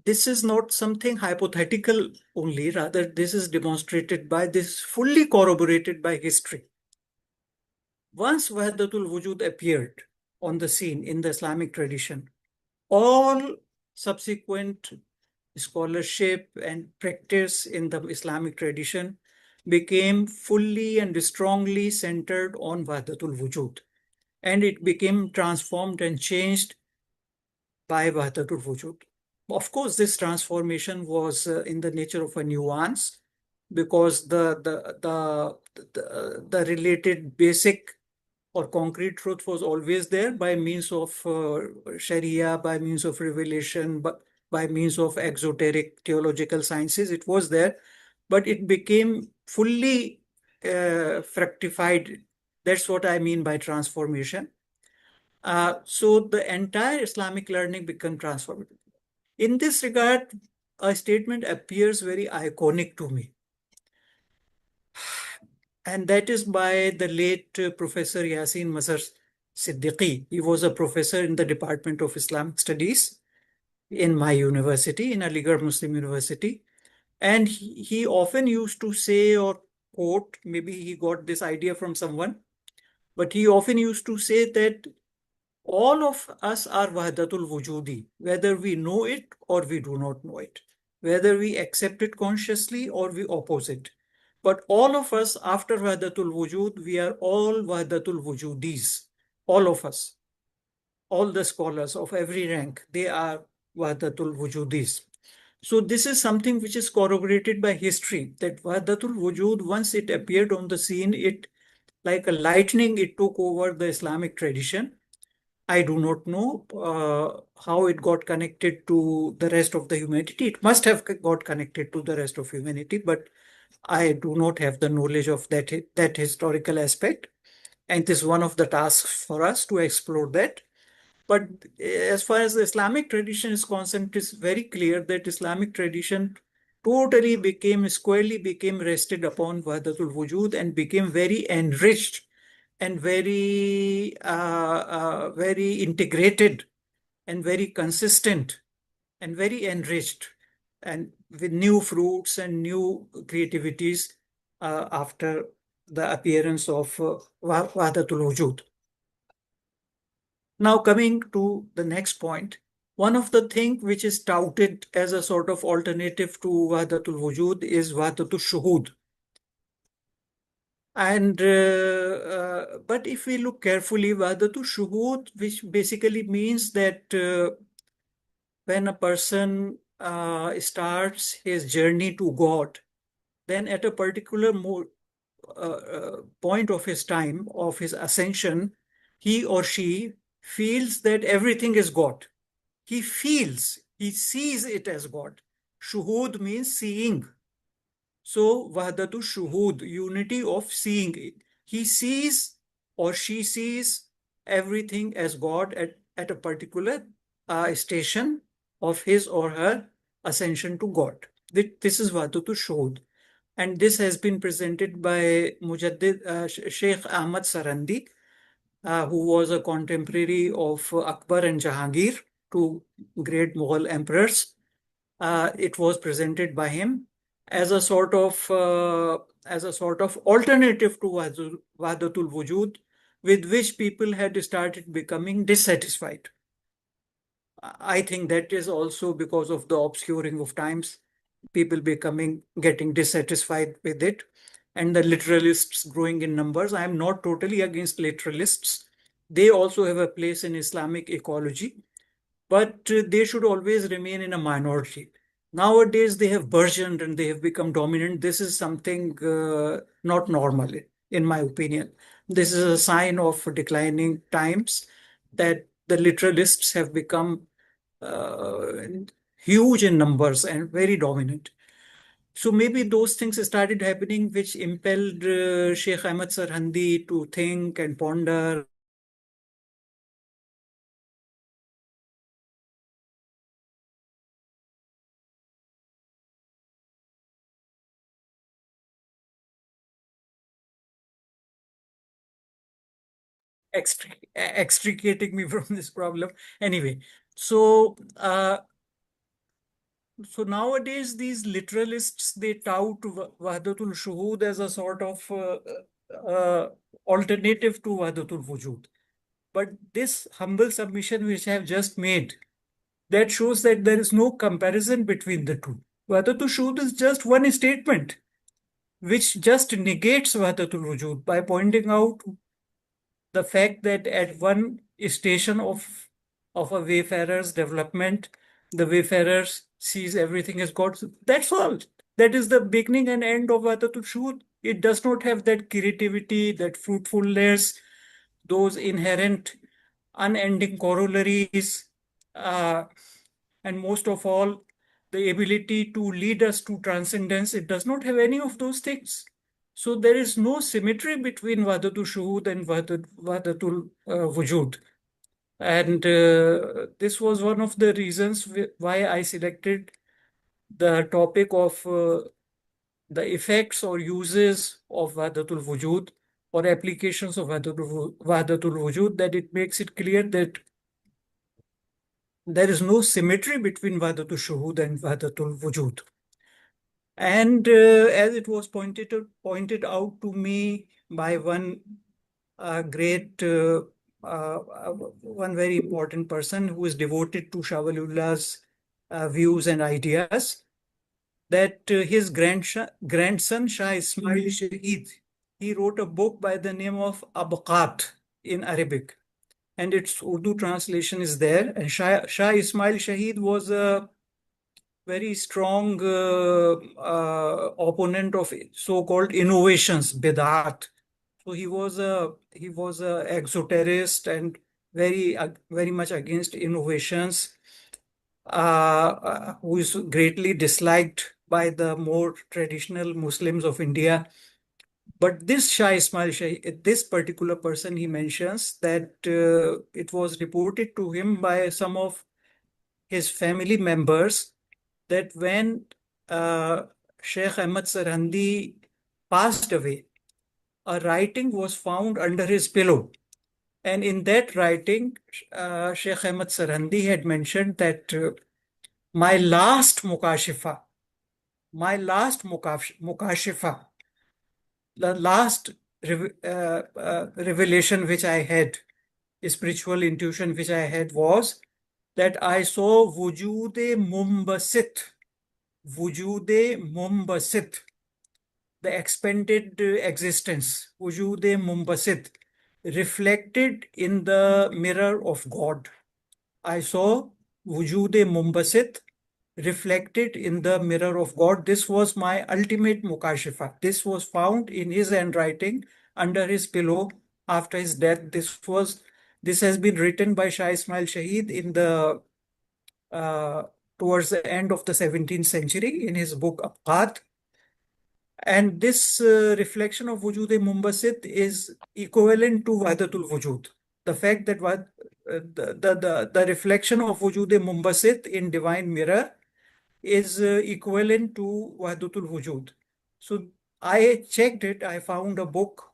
this is not something hypothetical only, rather this is demonstrated by, this fully corroborated by history. Once Wahdatul Wujud appeared on the scene in the Islamic tradition, all subsequent scholarship and practice in the Islamic tradition became fully and strongly centered on Wahdatul Wujud. And it became transformed and changed by Wahdatul Wujud. Of course, this transformation was in the nature of a nuance, because the related basic or concrete truth was always there by means of Sharia, by means of revelation, by means of exoteric theological sciences. It was there, but it became fully fructified. That's what I mean by transformation. So the entire Islamic learning became transformative. In this regard, a statement appears very iconic to me. And that is by the late Professor Yasin Mazhar Siddiqui. He was a professor in the Department of Islamic Studies in my university, in Aligarh Muslim University. And he often used to say or quote, maybe he got this idea from someone, but he often used to say that all of us are Wahdatul Wujudi, whether we know it or we do not know it, whether we accept it consciously or we oppose it. But all of us, after Wahdatul Wujud, we are all Wahdatul Wujudis. All of us, all the scholars of every rank, they are Wahdatul Wujudis. So this is something which is corroborated by history, that Wahdatul Wujud, once it appeared on the scene, it, like a lightning, it took over the Islamic tradition. I do not know how it got connected to the rest of the humanity. It must have got connected to the rest of humanity, but I do not have the knowledge of that historical aspect. And it is one of the tasks for us to explore that. But as far as the Islamic tradition is concerned, it is very clear that Islamic tradition totally squarely became rested upon Wahdatul Wujud and became very enriched and very integrated and very consistent and very enriched, and with new fruits and new creativities after the appearance of Wahdatul Wujud. Now coming to the next point, one of the things which is touted as a sort of alternative to Wahdatul Wujud is Wahdatul Shuhud. And but if we look carefully, Wahdatul Shuhud, which basically means that when a person starts his journey to God, then at a particular point of his time, of his ascension, he or she feels that everything is God. He sees it as God. Shuhud means seeing. So Wahdatu Shuhud, unity of seeing it. He sees or she sees everything as God at a particular station of his or her ascension to God. This is Wahdatu Shuhud. And this has been presented by Sheikh Ahmad Sarandi, who was a contemporary of Akbar and Jahangir, two great Mughal emperors. It was presented by him. as a sort of alternative to Wahdatul Wujud, with which people had started becoming dissatisfied. I think that is also because of the obscuring of times, people getting dissatisfied with it, and the literalists growing in numbers. I am not totally against literalists. They also have a place in Islamic ecology, but they should always remain in a minority. Nowadays, they have burgeoned and they have become dominant. This is something not normal, in my opinion. This is a sign of declining times, that the literalists have become uh, huge in numbers and very dominant. So maybe those things started happening, which impelled Sheikh Ahmad Sarhandi to think and ponder. Extricating me from this problem. Anyway, so so nowadays these literalists, they tout Wahdatul Shuhud as a sort of alternative to Wahdatul Wujud. But this humble submission which I have just made, that shows that there is no comparison between the two. Wahdatul Shuhud is just one statement which just negates Wahdatul Wujud by pointing out the fact that at one station of a wayfarer's development, the wayfarer sees everything as God. That's all. That is the beginning and end of Wahdatul Shuhud. It does not have that creativity, that fruitfulness, those inherent unending corollaries, uh, and most of all, the ability to lead us to transcendence. It does not have any of those things. So there is no symmetry between Wahdatul Shuhud and Wahdatul Wujud. And this was one of the reasons why I selected the topic of the effects or uses of Wahdatul Wujud, or applications of Wahdatul Wujud, that it makes it clear that there is no symmetry between Wahdatul Shuhud and Wahdatul Wujud. And as it was pointed out to me by one one very important person who is devoted to Shah Waliullah's views and ideas, that his grandson Shah Ismail Shaheed, he wrote a book by the name of Abqat in Arabic, and its Urdu translation is there. And Shah Ismail Shaheed was a very strong opponent of so-called innovations, bidat. So he was a exoterist and very much against innovations, who is greatly disliked by the more traditional Muslims of India. But this Shah Ismail Shah, this particular person, he mentions that it was reported to him by some of his family members that when uh, Sheikh Ahmad Sarhandi passed away, a writing was found under his pillow. And in that writing, Sheikh Ahmad Sarhandi had mentioned that my last mukashifa, mukashifa, the last revelation which I had, spiritual intuition which I had, was that I saw wujude mumbasit, the expanded existence, wujude mumbasit, reflected in the mirror of God. I saw wujude mumbasit reflected in the mirror of God. This was my ultimate mukashifa. This was found in his handwriting under his pillow after his death. This has been written by Shah Ismail Shaheed in the towards the end of the 17th century in his book Abqat. And this reflection of Wujud-e Mumbasit is equivalent to Wahdatul Wujud. The fact that the reflection of Wujud-e Mumbasit in divine mirror is equivalent to Wahdatul Wujud. So I checked it. I found a book,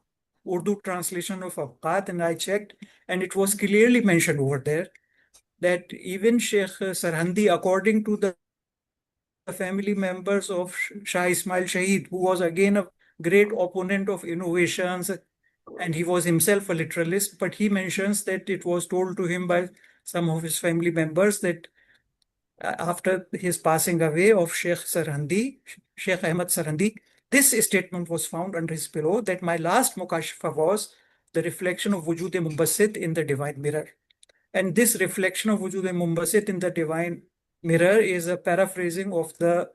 Urdu translation of Abqat, and I checked, and it was clearly mentioned over there that even Sheikh Sarhandi, according to the family members of Shah Ismail Shahid, who was again a great opponent of innovations, and he was himself a literalist, but he mentions that it was told to him by some of his family members that after his passing away of Sheikh Ahmad Sarhandi, this statement was found under his pillow that my last mukashafa was the reflection of Wujud-e Mumbasit in the divine mirror. And this reflection of Wujud-e Mumbasit in the divine mirror is a paraphrasing of the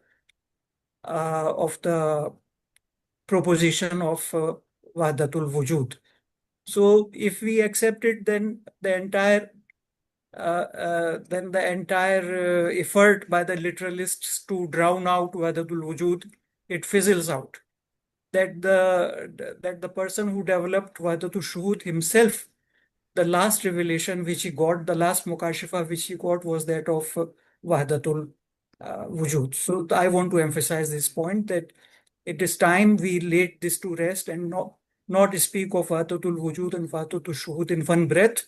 proposition of Wahdatul Wujud. So if we accept it, then the entire effort by the literalists to drown out Wahdatul Wujud, it fizzles out. That the person who developed Wahdatul Shuhud himself, the last revelation which he got, the last mukashafa which he got was that of Wahdatul Wujud. So I want to emphasize this point that it is time we laid this to rest and not speak of Wahdatul Wujud and Wahdatul Shuhud in one breath.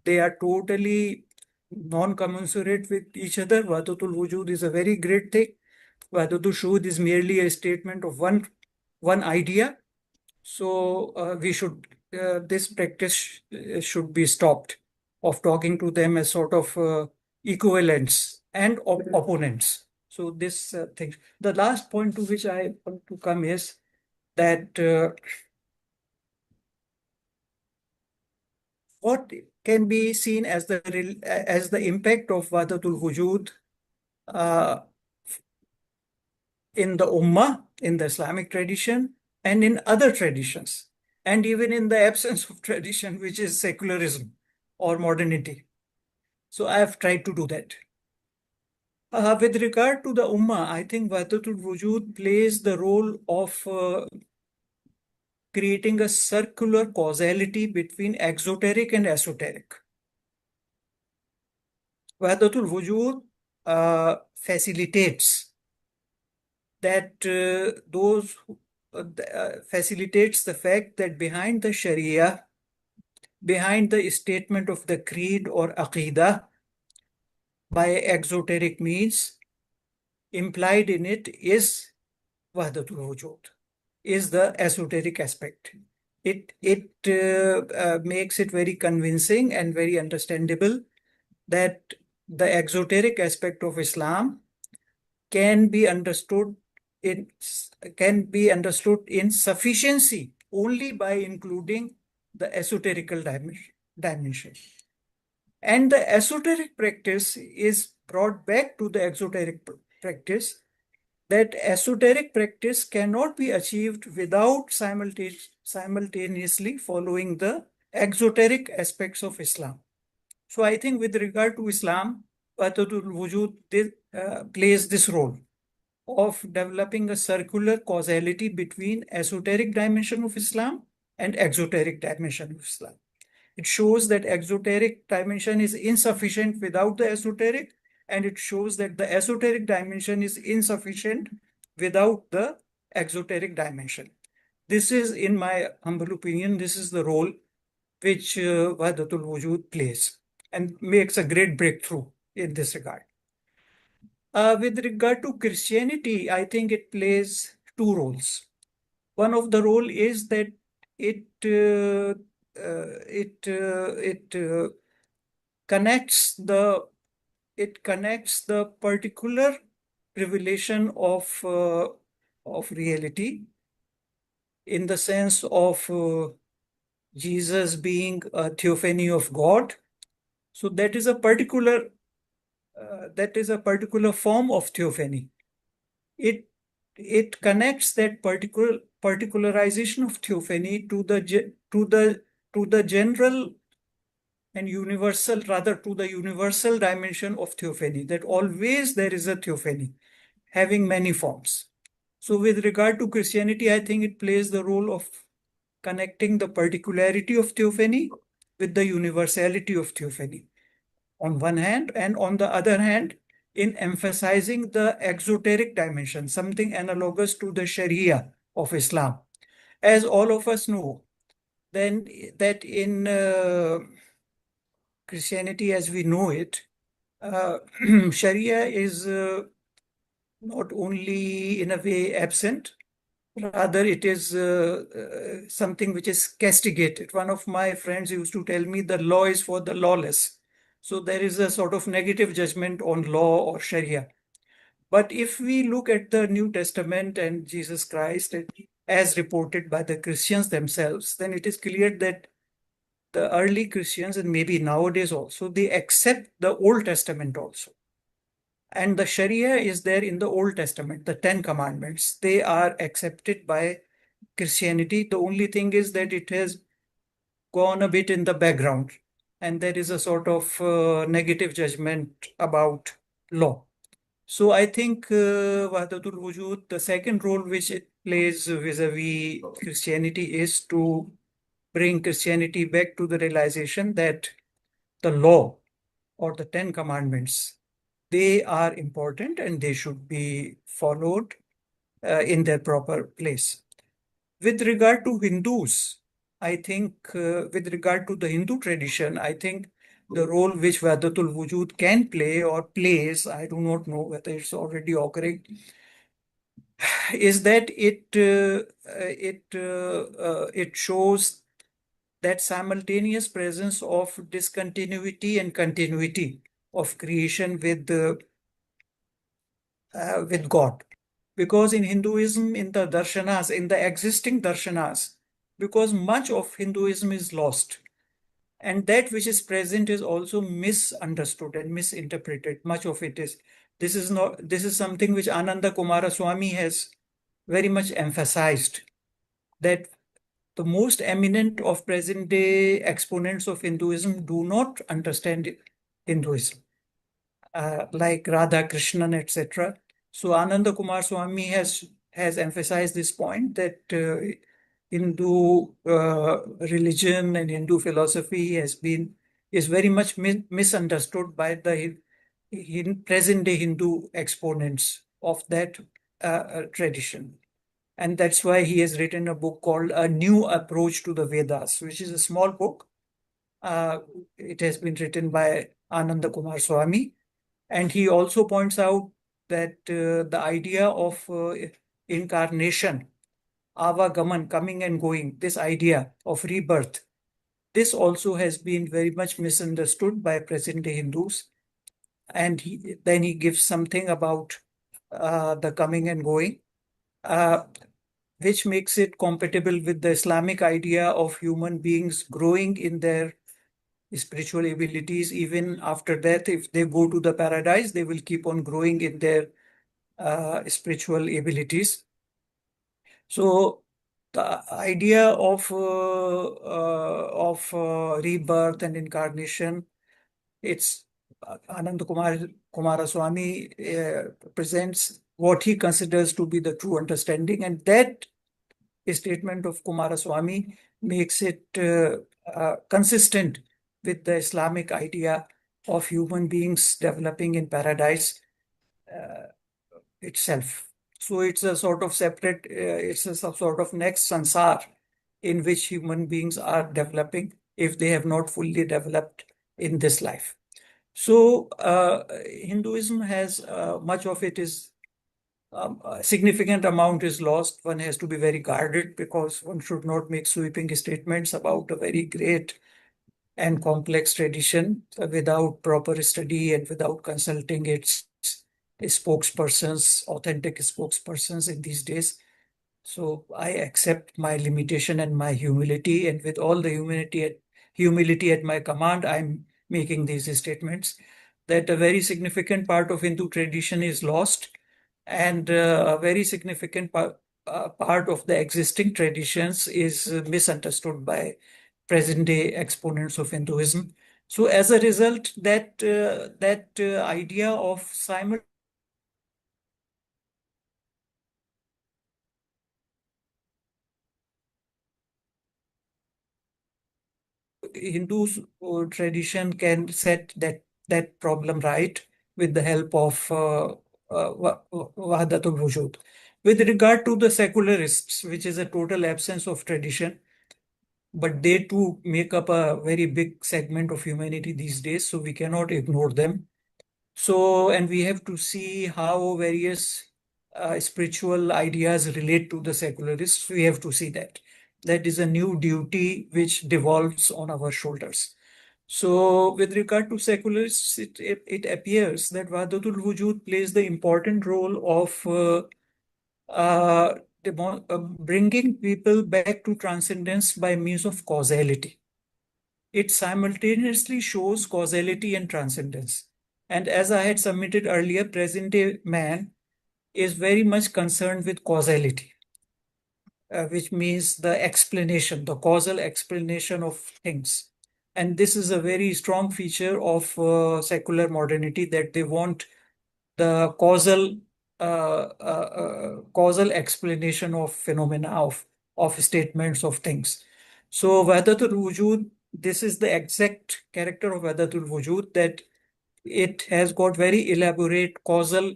They are totally non-commensurate with each other. Wahdatul Wujud is a very great thing. Wahdatul Shuhud is merely a statement of one idea. So we should this practice should be stopped of talking to them as sort of equivalents and opponents. So this thing. The last point to which I want to come is that what can be seen as the impact of Wahdatul Wujud in the Ummah, in the Islamic tradition, and in other traditions, and even in the absence of tradition, which is secularism or modernity. So I have tried to do that. With regard to the Ummah, I think Wahdatul Wujud plays the role of creating a circular causality between exoteric and esoteric. Wahdatul Wujud facilitates that facilitates the fact that behind the Sharia, behind the statement of the creed or aqidah by exoteric means, implied in it is Wahdatul Wujud, is the esoteric aspect. It makes it very convincing and very understandable that the exoteric aspect of Islam can be understood in sufficiency only by including the esoterical dimension. And the esoteric practice is brought back to the exoteric practice, that esoteric practice cannot be achieved without simultaneously following the exoteric aspects of Islam. So I think with regard to Islam, Wahdatul Wujud plays this role of developing a circular causality between esoteric dimension of Islam and exoteric dimension of Islam. It shows that exoteric dimension is insufficient without the esoteric, and it shows that the esoteric dimension is insufficient without the exoteric dimension. This is, in my humble opinion, this is the role which Wahdatul Wujud plays and makes a great breakthrough in this regard. With regard to Christianity, I think it plays two roles. One of the role is that it connects the particular revelation of reality in the sense of Jesus being a theophany of God. So that is a particular form of theophany. It connects that particularization of theophany to the general and universal, rather to the universal dimension of theophany, that always there is a theophany having many forms. So with regard to Christianity, I think it plays the role of connecting the particularity of theophany with the universality of theophany on one hand, and on the other hand, in emphasizing the exoteric dimension, something analogous to the Sharia of Islam. As all of us know, then that in Christianity as we know it, Sharia is not only in a way absent, rather it is something which is castigated. One of my friends used to tell me the law is for the lawless. So there is a sort of negative judgment on law or Sharia. But if we look at the New Testament and Jesus Christ as reported by the Christians themselves, then it is clear that the early Christians, and maybe nowadays also, they accept the Old Testament also. And the Sharia is there in the Old Testament, the Ten Commandments. They are accepted by Christianity. The only thing is that it has gone a bit in the background, and there is a sort of negative judgment about law. So I think Wahdatul Wujud, the second role which it plays vis-a-vis Christianity is to bring Christianity back to the realization that the law or the Ten Commandments, they are important and they should be followed in their proper place. With regard to Hindus, I think with regard to the Hindu tradition, I think the role which Wahdatul Wujud can play or plays, I do not know whether it's already occurring, is that it shows that simultaneous presence of discontinuity and continuity of creation with God. Because in Hinduism, in the darshanas, in the existing darshanas, because much of Hinduism is lost, and that which is present is also misunderstood and misinterpreted. Much of it is. This is something which Ananda Kumaraswamy has very much emphasized, that the most eminent of present day exponents of Hinduism do not understand Hinduism, like Radha Krishnan, etc. So Ananda Kumar Swami has emphasized this point that Hindu religion and Hindu philosophy is very much misunderstood by the present day Hindu exponents of that tradition. And that's why he has written a book called A New Approach to the Vedas, which is a small book. It has been written by Ananda Kumar Swami. And he also points out that the idea of incarnation, avagaman, coming and going, this idea of rebirth, this also has been very much misunderstood by present-day Hindus. And then he gives something about the coming and going, which makes it compatible with the Islamic idea of human beings growing in their spiritual abilities. Even after death, if they go to the paradise, they will keep on growing in their spiritual abilities. So the idea of rebirth and incarnation, it's Ananda Kumaraswamy presents what he considers to be the true understanding, and that statement of Kumaraswamy makes it consistent with the Islamic idea of human beings developing in paradise itself. So it's a sort of separate, it's a sort of next sansar in which human beings are developing if they have not fully developed in this life. So Hinduism has much of it is a significant amount is lost. One has to be very guarded because one should not make sweeping statements about a very great and complex tradition without proper study and without consulting its spokespersons, authentic spokespersons in these days. So I accept my limitation and my humility, and with all the humility at my command, I'm making these statements that a very significant part of Hindu tradition is lost, and a very significant part of the existing traditions is misunderstood by present-day exponents of Hinduism. So as a result, that idea of simultaneous Hindu tradition can set that problem right with the help of Wahdatul Wujud. With regard to the secularists, which is a total absence of tradition, but they too make up a very big segment of humanity these days, so we cannot ignore them. So, and we have to see how various spiritual ideas relate to the secularists, we have to see that. That is a new duty which devolves on our shoulders. So, with regard to secularists, it appears that Wahdatul Wujud plays the important role of bringing people back to transcendence by means of causality. It simultaneously shows causality and transcendence. And as I had submitted earlier, present-day man is very much concerned with causality, which means the explanation, the causal explanation of things. And this is a very strong feature of secular modernity, that they want the causal explanation of phenomena, of statements of things. So Wahdatul Wujud, this is the exact character of Wahdatul Wujud, that it has got very elaborate causal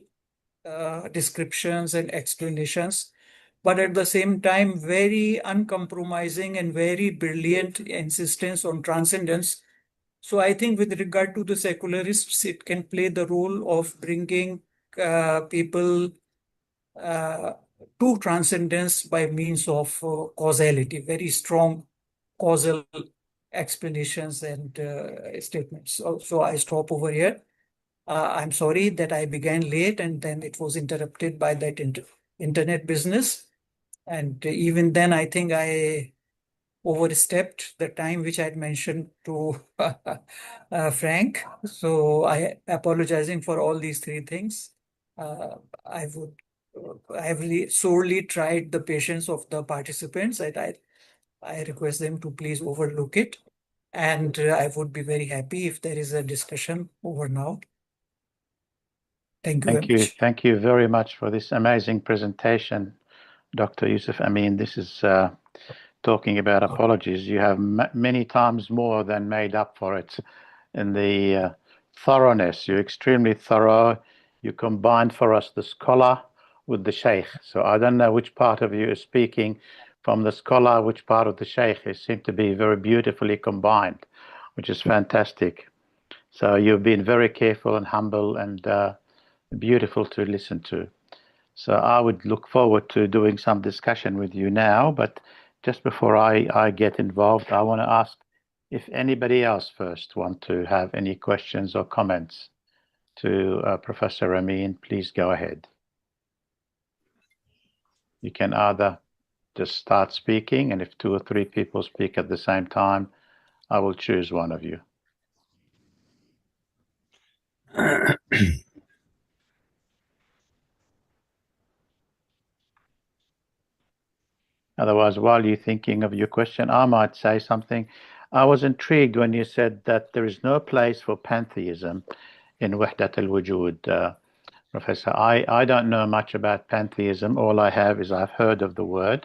descriptions and explanations, but at the same time, very uncompromising and very brilliant insistence on transcendence. So I think with regard to the secularists, it can play the role of bringing people to transcendence by means of causality, very strong causal explanations and statements. So I stop over here. I'm sorry that I began late and then it was interrupted by that internet business. And even then, I think I overstepped the time which I had mentioned to Frank. So I apologizing for all these three things. I would, I have really sorely tried the patience of the participants, and I request them to please overlook it. And I would be very happy if there is a discussion over now. Thank you very much. Thank you very much for this amazing presentation, Dr. Yusuf Amin. This is talking about apologies. You have many times more than made up for it in the thoroughness. You're extremely thorough. You combined for us the scholar with the sheikh. So I don't know which part of you is speaking from the scholar, which part of the sheikh. It seemed to be very beautifully combined, which is fantastic. So you've been very careful and humble and beautiful to listen to. So I would look forward to doing some discussion with you now, but just before I get involved, I want to ask if anybody else first want to have any questions or comments to Professor Amin. Please go ahead. You can either just start speaking, and if 2 or 3 people speak at the same time, I will choose one of you. Otherwise, while you're thinking of your question, I might say something. I was intrigued when you said that there is no place for pantheism in Wahdatul Wujud. Professor, I don't know much about pantheism. All I have is I've heard of the word,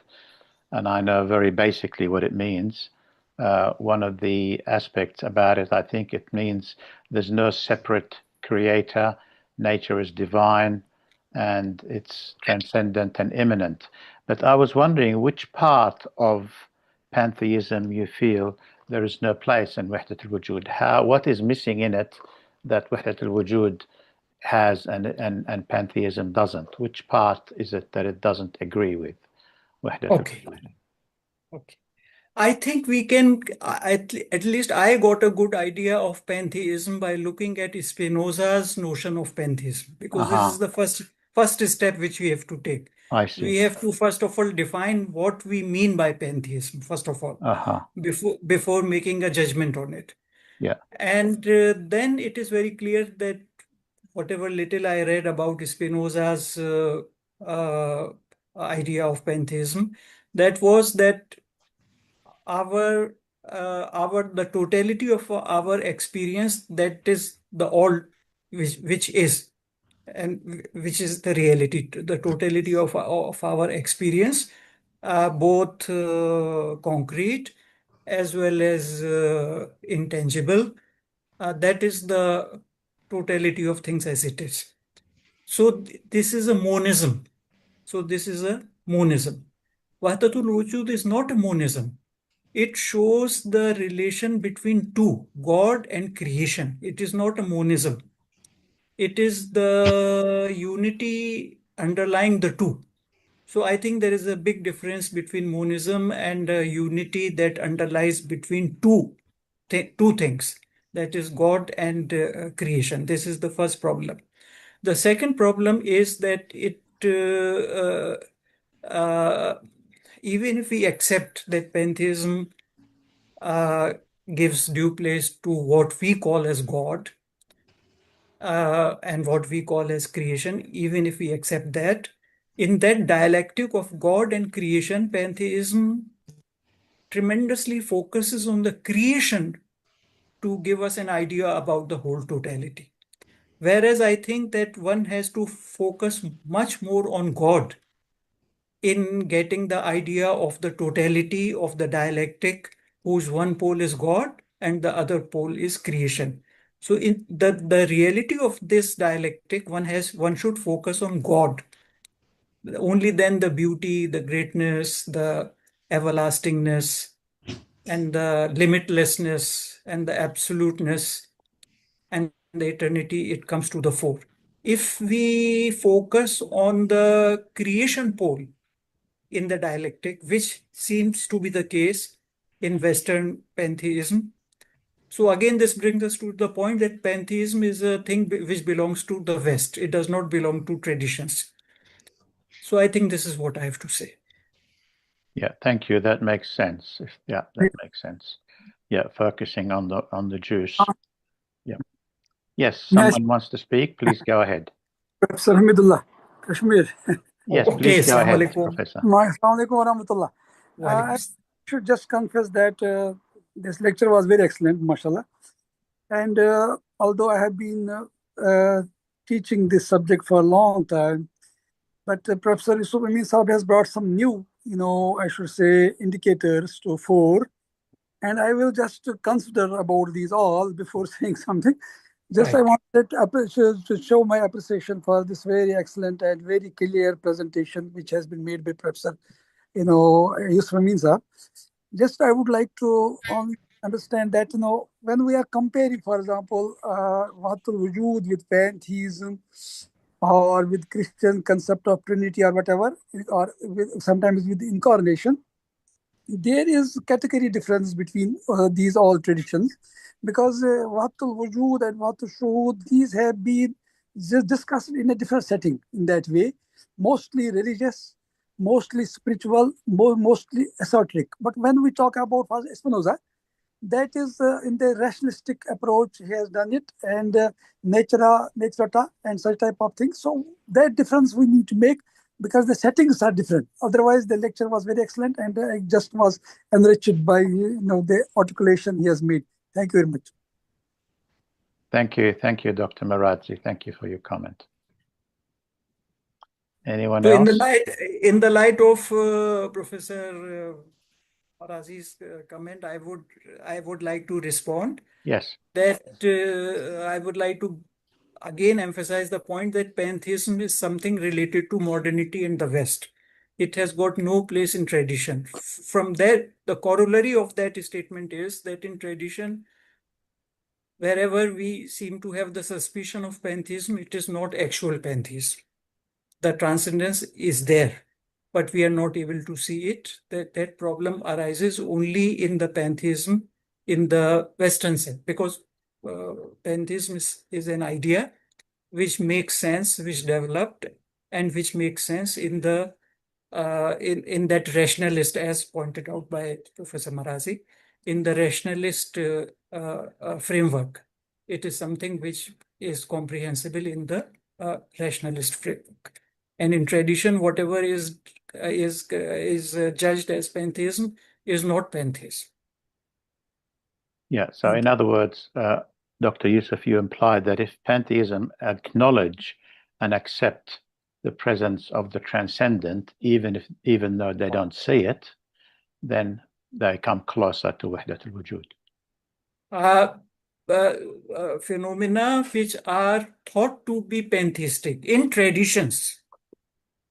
and I know very basically what it means. One of the aspects about it, I think it means there's no separate creator. Nature is divine, and it's transcendent and immanent. But I was wondering which part of pantheism you feel there is no place in Wahdatul Wujud. What is missing in it that Wahdatul Wujud has and pantheism doesn't? Which part is it that it doesn't agree with Wahdatul Wujud? Okay. I think we can, at least I got a good idea of pantheism by looking at Spinoza's notion of pantheism, because this is the first step which we have to take. I see. We have to first of all define what we mean by pantheism, first of all, before making a judgment on it. Yeah. And then it is very clear that whatever little I read about Spinoza's idea of pantheism, that was that the totality of our experience, that is the all which is, and which is the reality, the totality of our experience, both concrete as well as intangible. That is the totality of things as it is. So this is a monism. Wahdatul Wujud is not a monism. It shows the relation between two, God and creation. It is not a monism. It is the unity underlying the two. So I think there is a big difference between monism and unity that underlies between two things, that is God and creation. This is the first problem. The second problem is that even if we accept that pantheism gives due place to what we call as God and what we call as creation, even if we accept that, in that dialectic of God and creation, pantheism tremendously focuses on the creation to give us an idea about the whole totality. Whereas I think that one has to focus much more on God in getting the idea of the totality of the dialectic, whose one pole is God and the other pole is creation. So in the reality of this dialectic, one should focus on God. Only then the beauty, the greatness, the everlastingness, and the limitlessness and the absoluteness and the eternity, it comes to the fore. If we focus on the creation pole in the dialectic, which seems to be the case in Western pantheism, so again, this brings us to the point that pantheism is a thing which belongs to the West. It does not belong to traditions. So I think this is what I have to say. Yeah, thank you. That makes sense. Yeah, that makes sense. Yeah, focusing on the juice. Yeah. Yes, someone wants to speak. Please go ahead. Professor Hamidullah, Kashmir. Yes, Okay, please go ahead, Assalamu alaikum. Professor. Assalamu alaikum wa rahmatullah. I should just confess that this lecture was very excellent, mashallah. And although I have been teaching this subject for a long time, but Professor Yusuf Amin Saab has brought some new, I should say, indicators to fore. And I will just consider about these all before saying something. Just I wanted to show my appreciation for this very excellent and very clear presentation which has been made by Professor, Yusuf Amin Saab. Just I would like to only understand that, when we are comparing, for example, Wahdatul Wujud with pantheism or with Christian concept of Trinity or whatever, or sometimes with incarnation, there is category difference between these all traditions, because Wahdatul Wujud and Wahdatul Shuhud, these have been just discussed in a different setting in that way, mostly religious, mostly spiritual, mostly esoteric. But when we talk about Spinoza, that is in the rationalistic approach he has done it, and natura, and such type of things. So that difference we need to make, because the settings are different. Otherwise, the lecture was very excellent, and I just was enriched by the articulation he has made. Thank you very much. Thank you, Dr. Maradzi. Thank you for your comment. Anyone so else? In the light of Professor Marazi's comment, I would like to respond. Yes. That I would like to again emphasize the point that pantheism is something related to modernity in the West. It has got no place in tradition. From that, the corollary of that statement is that in tradition, wherever we seem to have the suspicion of pantheism, it is not actual pantheism. The transcendence is there, but we are not able to see it. That problem arises only in the pantheism in the Western sense, because pantheism is an idea which makes sense, which developed, and which makes sense in the in that rationalist, as pointed out by Professor Marazi, in the rationalist framework. It is something which is comprehensible in the rationalist framework. And in tradition, whatever is judged as pantheism is not pantheism. Yeah. So in other words, Dr. Yusuf, you implied that if pantheism acknowledge and accept the presence of the transcendent, even though they don't see it, then they come closer to Wahdatul Wujud. Phenomena which are thought to be pantheistic in traditions,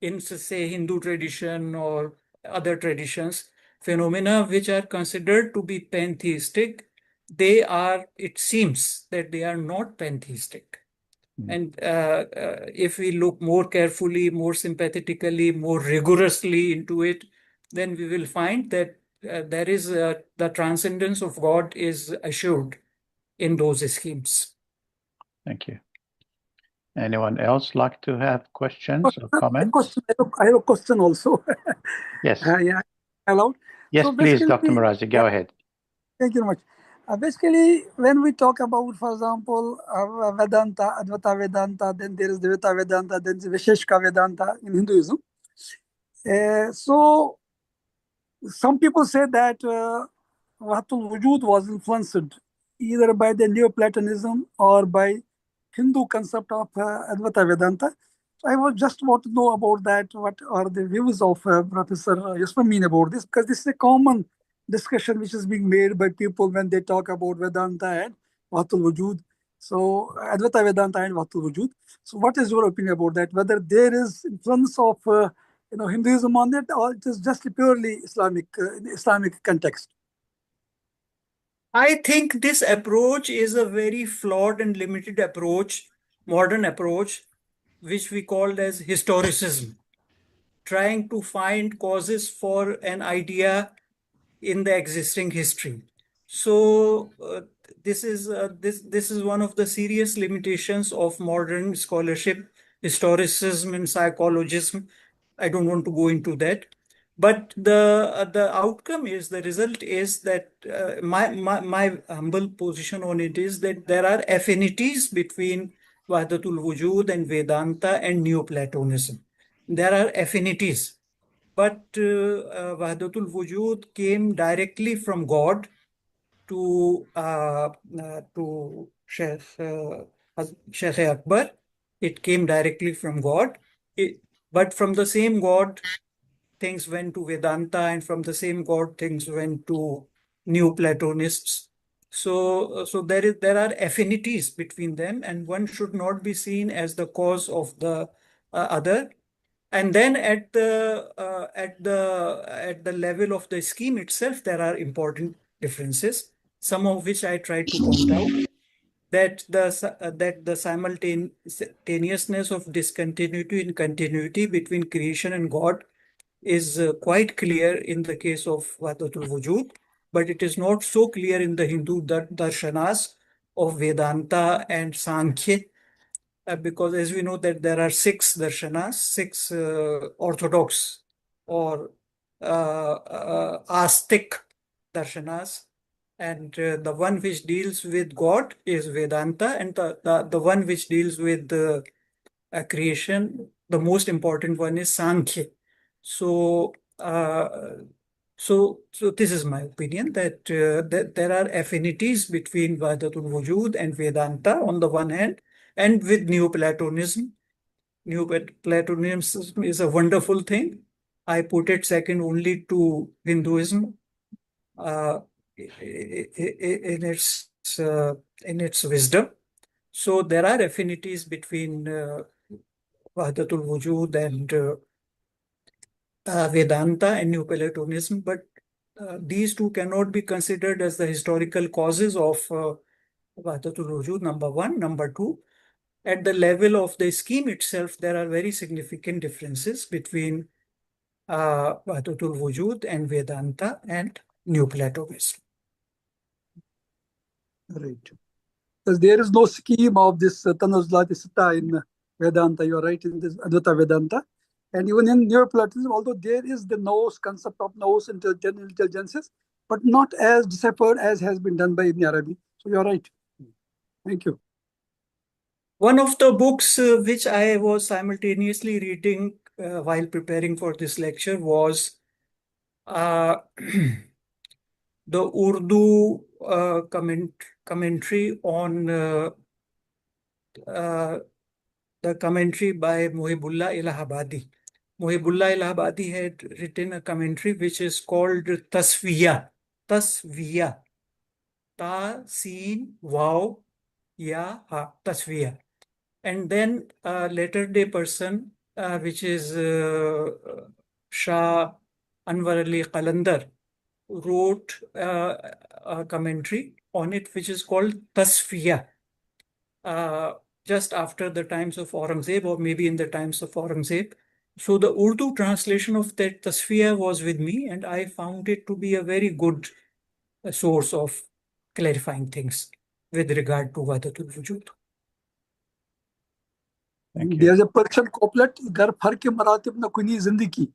in say Hindu tradition or other traditions, phenomena which are considered to be pantheistic, it seems that they are not pantheistic. And if we look more carefully, more sympathetically, more rigorously into it, then we will find that there is the transcendence of God is assured in those schemes. Thank you. Anyone else like to have questions or comments? I have a question also. Yes. Yeah, allowed? Yes, So please, basically, Dr. Marazi, go ahead. Thank you very much. Basically, when we talk about, for example, Vedanta, Advaita Vedanta, then there is Dvaita Vedanta, then Visheshka Vedanta in Hinduism. So some people say that Wahdatul Wujud was influenced either by the Neoplatonism or by Hindu concept of Advaita Vedanta. So I was just want to know about that. What are the views of Professor Yusuf Amin about this? Because this is a common discussion which is being made by people when they talk about Vedanta and Wahdatul Wujud. So Advaita Vedanta and Wahdatul Wujud. So what is your opinion about that? Whether there is influence of Hinduism on it, or it is just purely Islamic context? I think this approach is a very flawed and limited approach, modern approach, which we called as historicism, trying to find causes for an idea in the existing history. So this is one of the serious limitations of modern scholarship, historicism, and psychologism. I don't want to go into that. But the outcome is, the result is that my humble position on it is that there are affinities between Wahdatul Wujud and Vedanta and Neoplatonism. There are affinities. But Wahdatul Wujud came directly from God to Sheikh Akbar. It came directly from God. But from the same God, things went to Vedanta, and from the same God, things went to Neoplatonists. So there are affinities between them, and one should not be seen as the cause of the other. And then at the level of the scheme itself, there are important differences, some of which I tried to point out. That the simultaneousness of discontinuity and continuity between creation and God is quite clear in the case of Wahdatul Wujud, but it is not so clear in the Hindu darshanas of Vedanta and Sankhya, because as we know that there are six darshanas, six orthodox or astic darshanas, and the one which deals with God is Vedanta, and the one which deals with creation, the most important one is Sankhya. So, so this is my opinion that there are affinities between Wahdatul Wujud and Vedanta on the one hand, and with Neoplatonism. Neoplatonism is a wonderful thing. I put it second only to Hinduism in its wisdom. So there are affinities between Wahdatul Wujud and Vedanta and Neoplatonism, but these two cannot be considered as the historical causes of Wahdatul Wujud, number one. Number two, at the level of the scheme itself, there are very significant differences between Wahdatul Wujud and Vedanta and Neoplatonism. Right. Because there is no scheme of this Tanazulati Sita in Vedanta, you're right, in this Advaita Vedanta. And even in Neoplatonism, although there is the nous, concept of nous, intelligences, but not as deciphered as has been done by Ibn Arabi. So you're right. Thank you. One of the books which I was simultaneously reading while preparing for this lecture was the Urdu commentary on the commentary by Mohibullah Ilahabadi. Mohibullah Ilahabadi had written a commentary which is called Tasviya. Tasviya. Ta, Sin, Wow, Ya, Ha. Tasviya. And then a later day person, which is Shah Anwar Ali Qalandar, wrote a commentary on it, which is called Tasfiya. just after the times of Aurangzeb, or maybe in the times of Aurangzeb. So the Urdu translation of that tasfiyah was with me, and I found it to be a very good source of clarifying things with regard to Wahdatul Wujud. Thank you. There's a Persian couplet, "Gar farke maratib na kuni zindagi."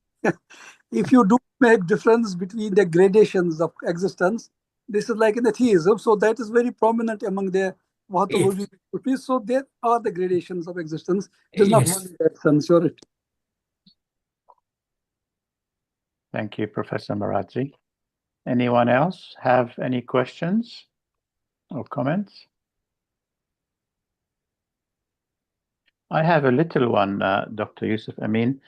If you do make difference between the gradations of existence, this is like in atheism, so that is very prominent among the Wahdatul Yes. Wujud. So there are the gradations of existence. It is not Yes. one in that sense, sure. Thank you, Professor Maradzi. Anyone else have any questions or comments? I have a little one, Dr. Yusuf. I mean,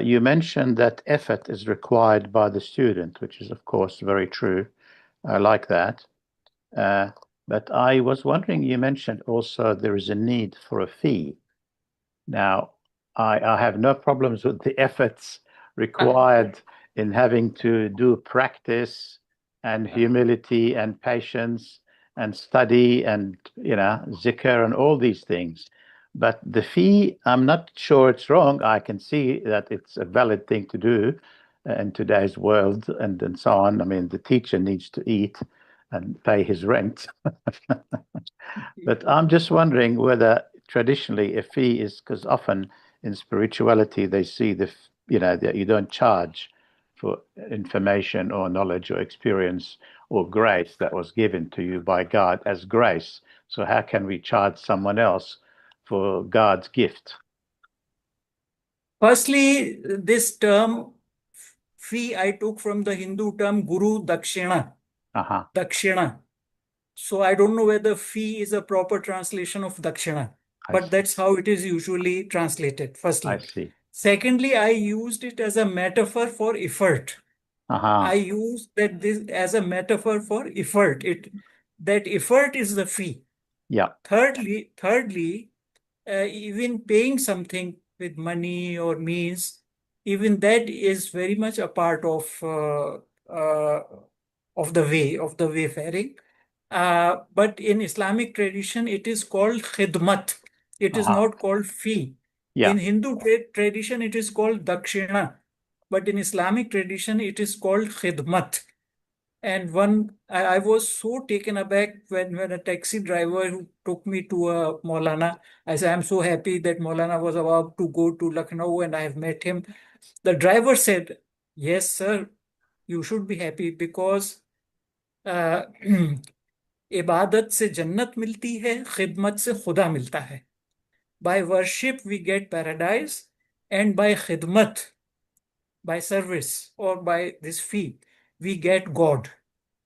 you mentioned that effort is required by the student, which is, of course, very true. I like that. But I was wondering, you mentioned also there is a need for a fee. Now, I have no problems with the efforts required in having to do practice and humility and patience and study and, zikr and all these things. But the fee, I'm not sure it's wrong. I can see that it's a valid thing to do in today's world and so on. I mean, the teacher needs to eat and pay his rent. But I'm just wondering whether traditionally a fee is, because often in spirituality they see that you don't charge for information or knowledge or experience or grace that was given to you by God as grace. So how can we charge someone else for God's gift? Firstly, this term fee I took from the Hindu term Guru Dakshina. Dakshina. So I don't know whether fee is a proper translation of Dakshina, but that's how it is usually translated, firstly. I see. Secondly, I used it as a metaphor for effort. I used this as a metaphor for effort. That effort is the fee. Yeah. Thirdly, even paying something with money or means, even that is very much a part of the wayfaring. But in Islamic tradition, it is called khidmat. It is not called fee. Yeah. In Hindu tradition, it is called dakshina. But in Islamic tradition, it is called khidmat. And I was so taken aback when a taxi driver who took me to a Maulana, I said, I'm so happy that Maulana was about to go to Lucknow and I have met him. The driver said, yes, sir, you should be happy because इबादत से जन्नत मिलती है, खिदमत से खुदा मिलता है. By worship we get paradise, and by khidmat, by service or by this fee, we get God.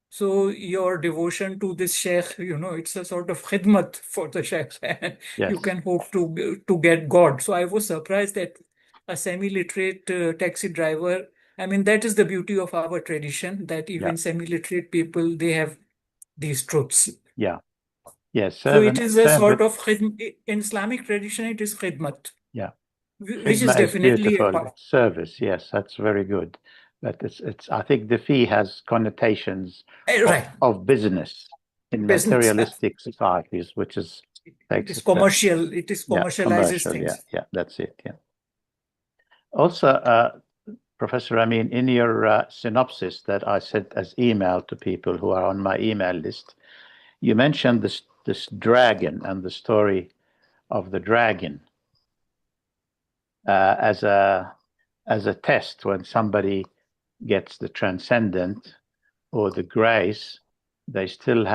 So your devotion to this sheikh, it's a sort of khidmat for the sheikh. Yes. You can hope to get God. So I was surprised that a semi-literate taxi driver, I mean, that is the beauty of our tradition, that even semi-literate people, they have these truths. Yeah. Yes. So it is a sort of khidmat. In Islamic tradition, it is khidmat. Yeah. Which is definitely a part. Service. Yes, that's very good. But it's I think the fee has connotations of business in materialistic societies, which is it is commercial. It is commercializes things. Yeah, that's it. Yeah. Also, Professor Amin, in your synopsis that I sent as email to people who are on my email list, you mentioned this dragon and the story of the dragon as a test. When somebody gets the transcendent or the grace, they still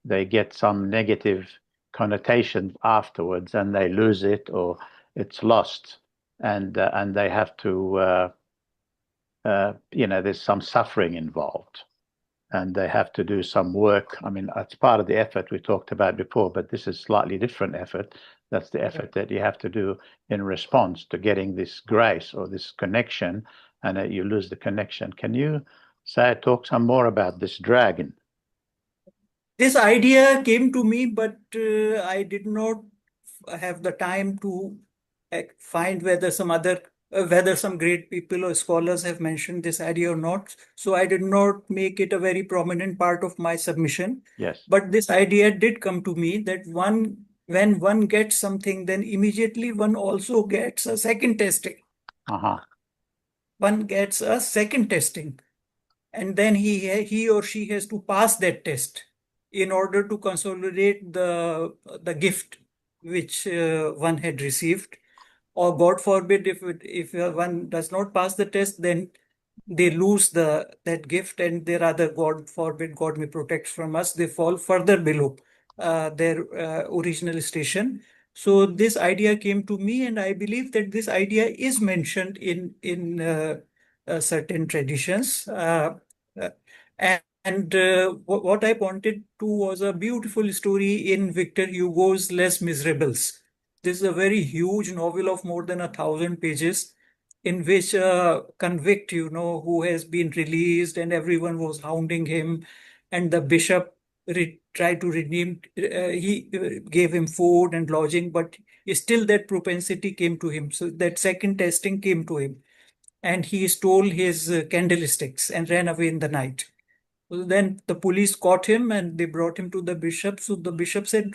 they get some negative connotations afterwards, and they lose it or it's lost, and they have to there's some suffering involved, and they have to do some work. I mean, it's part of the effort we talked about before, but this is slightly different effort. That's the effort that you have to do in response to getting this grace or this connection, and you lose the connection. Can you talk some more about this dragon? This idea came to me, but I did not have the time to find whether some great people or scholars have mentioned this idea or not. So I did not make it a very prominent part of my submission. Yes. But this idea did come to me that one when one gets something, then immediately one also gets a second testing. One gets a second testing, and then he or she has to pass that test in order to consolidate the gift which one had received. Or God forbid, if one does not pass the test, then they lose that gift, and their other, God forbid, God may protect from us, they fall further below their original station. So this idea came to me, and I believe that this idea is mentioned in certain traditions. What I pointed to was a beautiful story in Victor Hugo's Les Miserables. This is a very huge novel of more than 1,000 pages, in which a convict, who has been released and everyone was hounding him, and the bishop tried to redeem, he gave him food and lodging, but still that propensity came to him. So that second testing came to him, and he stole his candlesticks and ran away in the night. So then the police caught him and they brought him to the bishop. So the bishop said,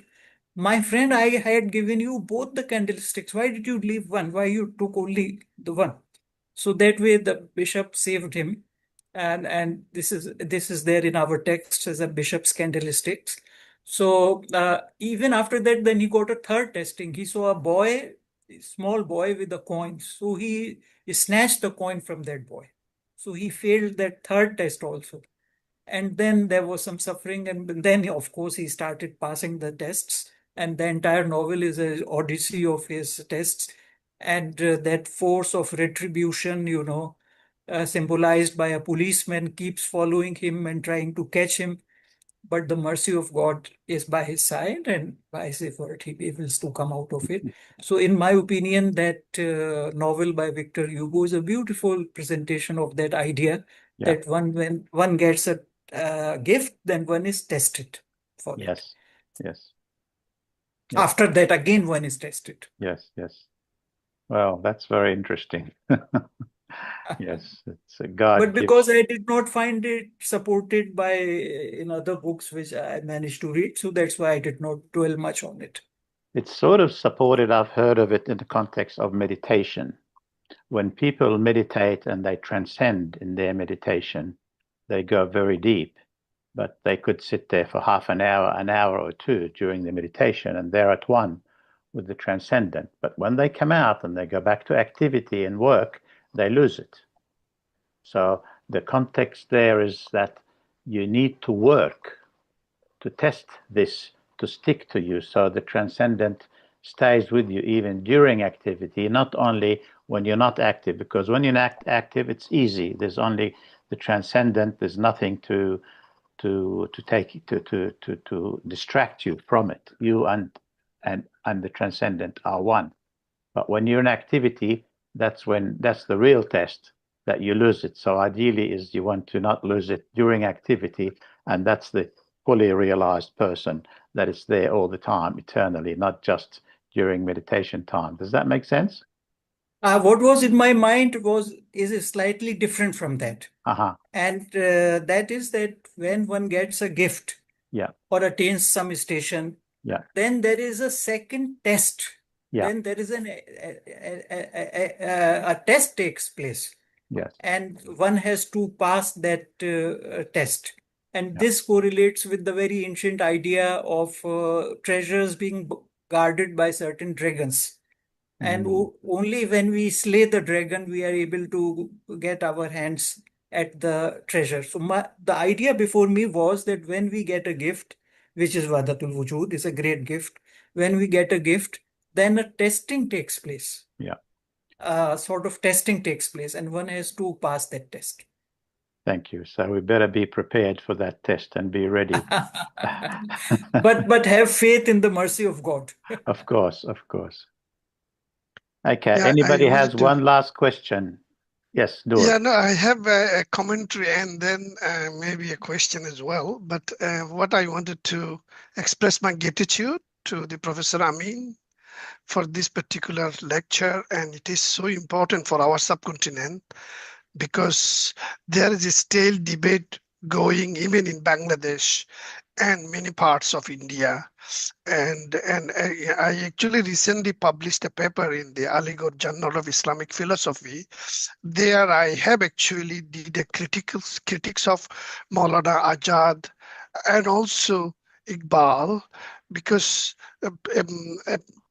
"My friend, I had given you both the candlesticks. Why did you leave one? Why you took only the one?" So that way the bishop saved him. And this is there in our text as a bishop's candlesticks. So even after that, then he got a third testing. He saw a small boy with a coin. So he snatched the coin from that boy. So he failed that third test also. And then there was some suffering, and then of course he started passing the tests, and the entire novel is an odyssey of his tests. And that force of retribution, symbolized by a policeman, keeps following him and trying to catch him, but the mercy of God is by his side, and by his effort he be able to come out of it. So in my opinion, that novel by Victor Hugo is a beautiful presentation of that idea, that when one gets a gift, then one is tested for it. Yes. After that, again, one is tested. Yes. Well, that's very interesting. Yes, it's a God. But because I did not find it supported in other books which I managed to read, so that's why I did not dwell much on it. It's sort of supported. I've heard of it in the context of meditation. When people meditate and they transcend in their meditation, they go very deep, but they could sit there for half an hour or two during the meditation, and they're at one with the transcendent. But when they come out and they go back to activity and work, they lose it. So the context there is that you need to work to test this, to stick to you, so the transcendent stays with you even during activity, not only when you're not active, because when you're not active, it's easy. There's only the transcendent. There's nothing to distract you from it. You and the transcendent are one. But when you're in activity, that's the real test, that you lose it. So ideally is you want to not lose it during activity, and that's the fully realized person that is there all the time, eternally, not just during meditation time. Does that make sense? What was in my mind is slightly different from that. And that is that when one gets a gift or attains some station, then there is a second test. Then there is a test takes place. And one has to pass that test. And this correlates with the very ancient idea of treasures being guarded by certain dragons. And only when we slay the dragon, we are able to get our hands at the treasure. So the idea before me was that when we get a gift, which is Wahdatul Wujud, is a great gift. When we get a gift, then a testing takes place. Sort of testing takes place, and one has to pass that test. Thank you. So we better be prepared for that test and be ready. But have faith in the mercy of God. Of course. Okay. Anybody has one last question? Yes, do it. No, I have a commentary and then maybe a question as well. But what I wanted to express my gratitude to the Professor Amin for this particular lecture, and it is so important for our subcontinent because there is a stale debate going even in Bangladesh and many parts of India. And I actually recently published a paper in the Aligarh Journal of Islamic Philosophy. There I have actually did a critics of Maulana Azad and also Iqbal, because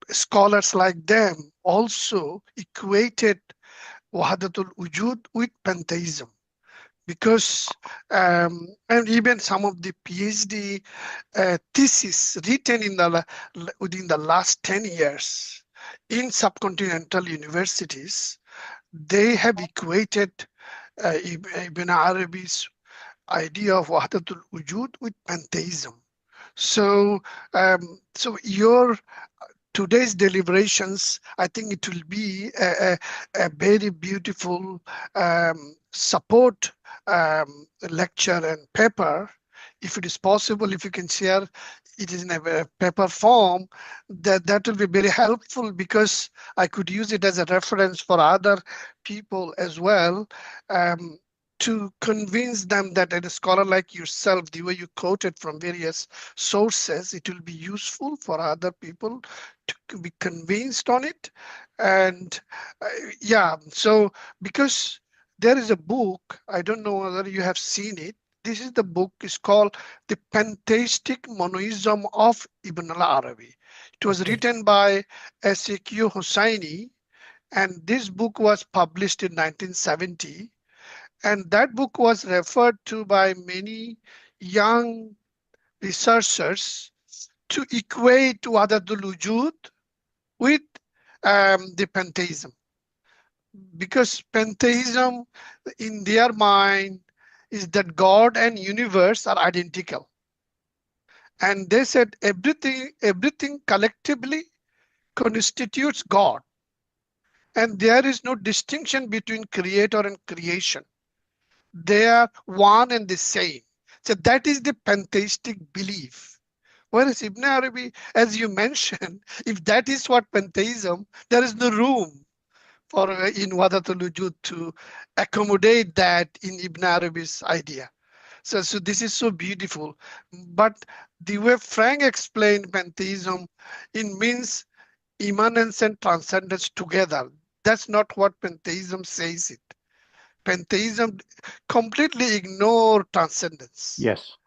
scholars like them also equated Wahdatul Wujud with pantheism. Because and even some of the PhD thesis written within the last 10 years in subcontinental universities, they have equated Ibn Arabi's idea of Wahdatul Wujud with pantheism. So, your today's deliberations, I think it will be a very beautiful support lecture and paper. If it is possible, if you can share it is in a paper form, that will be very helpful, because I could use it as a reference for other people as well, to convince them that a scholar like yourself, the way you quoted from various sources, it will be useful for other people to be convinced on it. And yeah, so because there is a book, I don't know whether you have seen it. This is the book, is called The Pantheistic Monoism of Ibn Arabi. It was written by S.A.Q. Hosseini, and this book was published in 1970. And that book was referred to by many young researchers to equate Wahdatul Wujud with the pantheism. Because pantheism, in their mind, is that God and universe are identical. And they said everything collectively constitutes God. And there is no distinction between creator and creation. They are one and the same. So that is the pantheistic belief. Whereas Ibn Arabi, as you mentioned, if that is what pantheism, there is no room for in Wahdatul Wujud to accommodate that in Ibn Arabi's idea. So this is so beautiful. But the way Frank explained pantheism, it means immanence and transcendence together. That's not what pantheism says it. Pantheism completely ignore transcendence. Yes.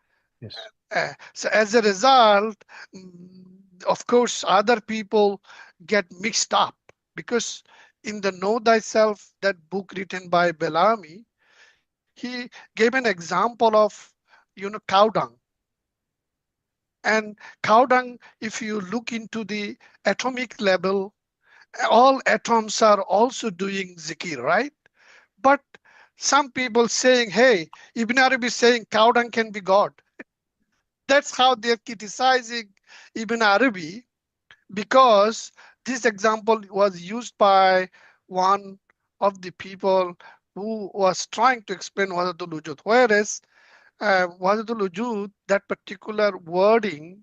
So as a result, of course, other people get mixed up, because in the Know Thyself, that book written by Bellamy, he gave an example of, cow dung. And cow dung, if you look into the atomic level, all atoms are also doing zikir, right? But some people saying, hey, Ibn Arabi is saying cow dung can be God. That's how they're criticizing Ibn Arabi, because this example was used by one of the people who was trying to explain Wahdatul Wujud. Whereas Wahdatul Wujud, that particular wording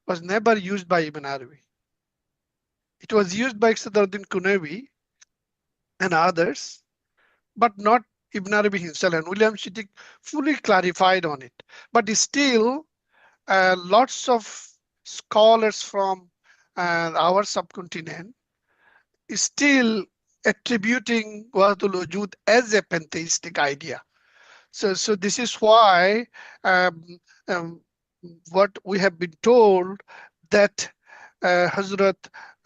was never used by Ibn Arabi. It was used by Sadruddin Kunawi and others, but not Ibn Arabi himself. And William Shittick fully clarified on it. But still, lots of scholars from our subcontinent is still attributing Wahdatul Wujud as a pantheistic idea. So this is why what we have been told, that Hazrat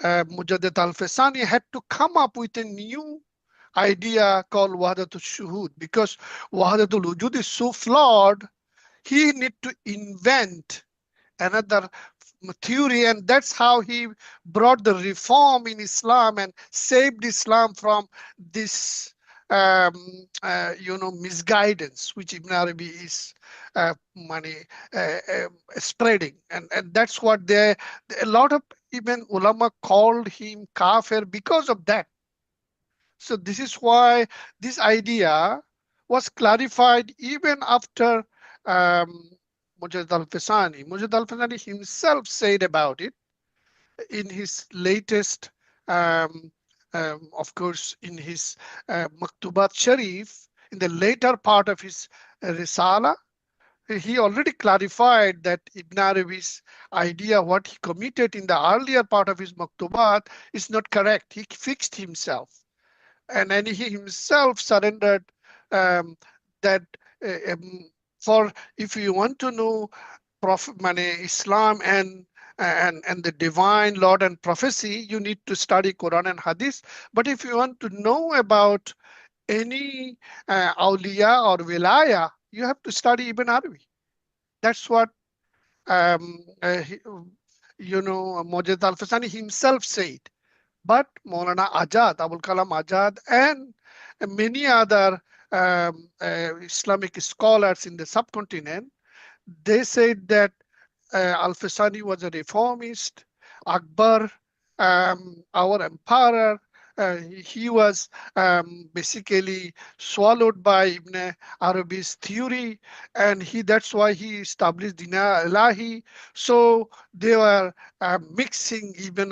Mujaddid Al-Fasani had to come up with a new idea called Wahdatul Shuhud, because Wahdatul Wujud is so flawed, he need to invent another theory, and that's how he brought the reform in Islam and saved Islam from this misguidance which Ibn Arabi is spreading, and that's what a lot of even ulama called him kafir because of that. So this is why this idea was clarified even after Mujaddid Al-Fasani. Mujaddid Al-Fasani himself said about it in his latest, of course, in his Maktubat Sharif, in the later part of his Risala, he already clarified that Ibn Arabi's idea, what he committed in the earlier part of his Maktubat, is not correct. He fixed himself. And then he himself surrendered that for if you want to know Islam and the divine Lord and prophecy, you need to study Quran and Hadith. But if you want to know about any awliya or wilaya, you have to study Ibn Arabi. That's what Mujahid Al-Fasani himself said. But Maulana Ajad, Abul Kalam Ajad, and many other Islamic scholars in the subcontinent, they said that Al-Fasani was a reformist. Akbar, our emperor, he was basically swallowed by Ibn Arabi's theory, and that's why he established Dina Ilahi. So they were mixing even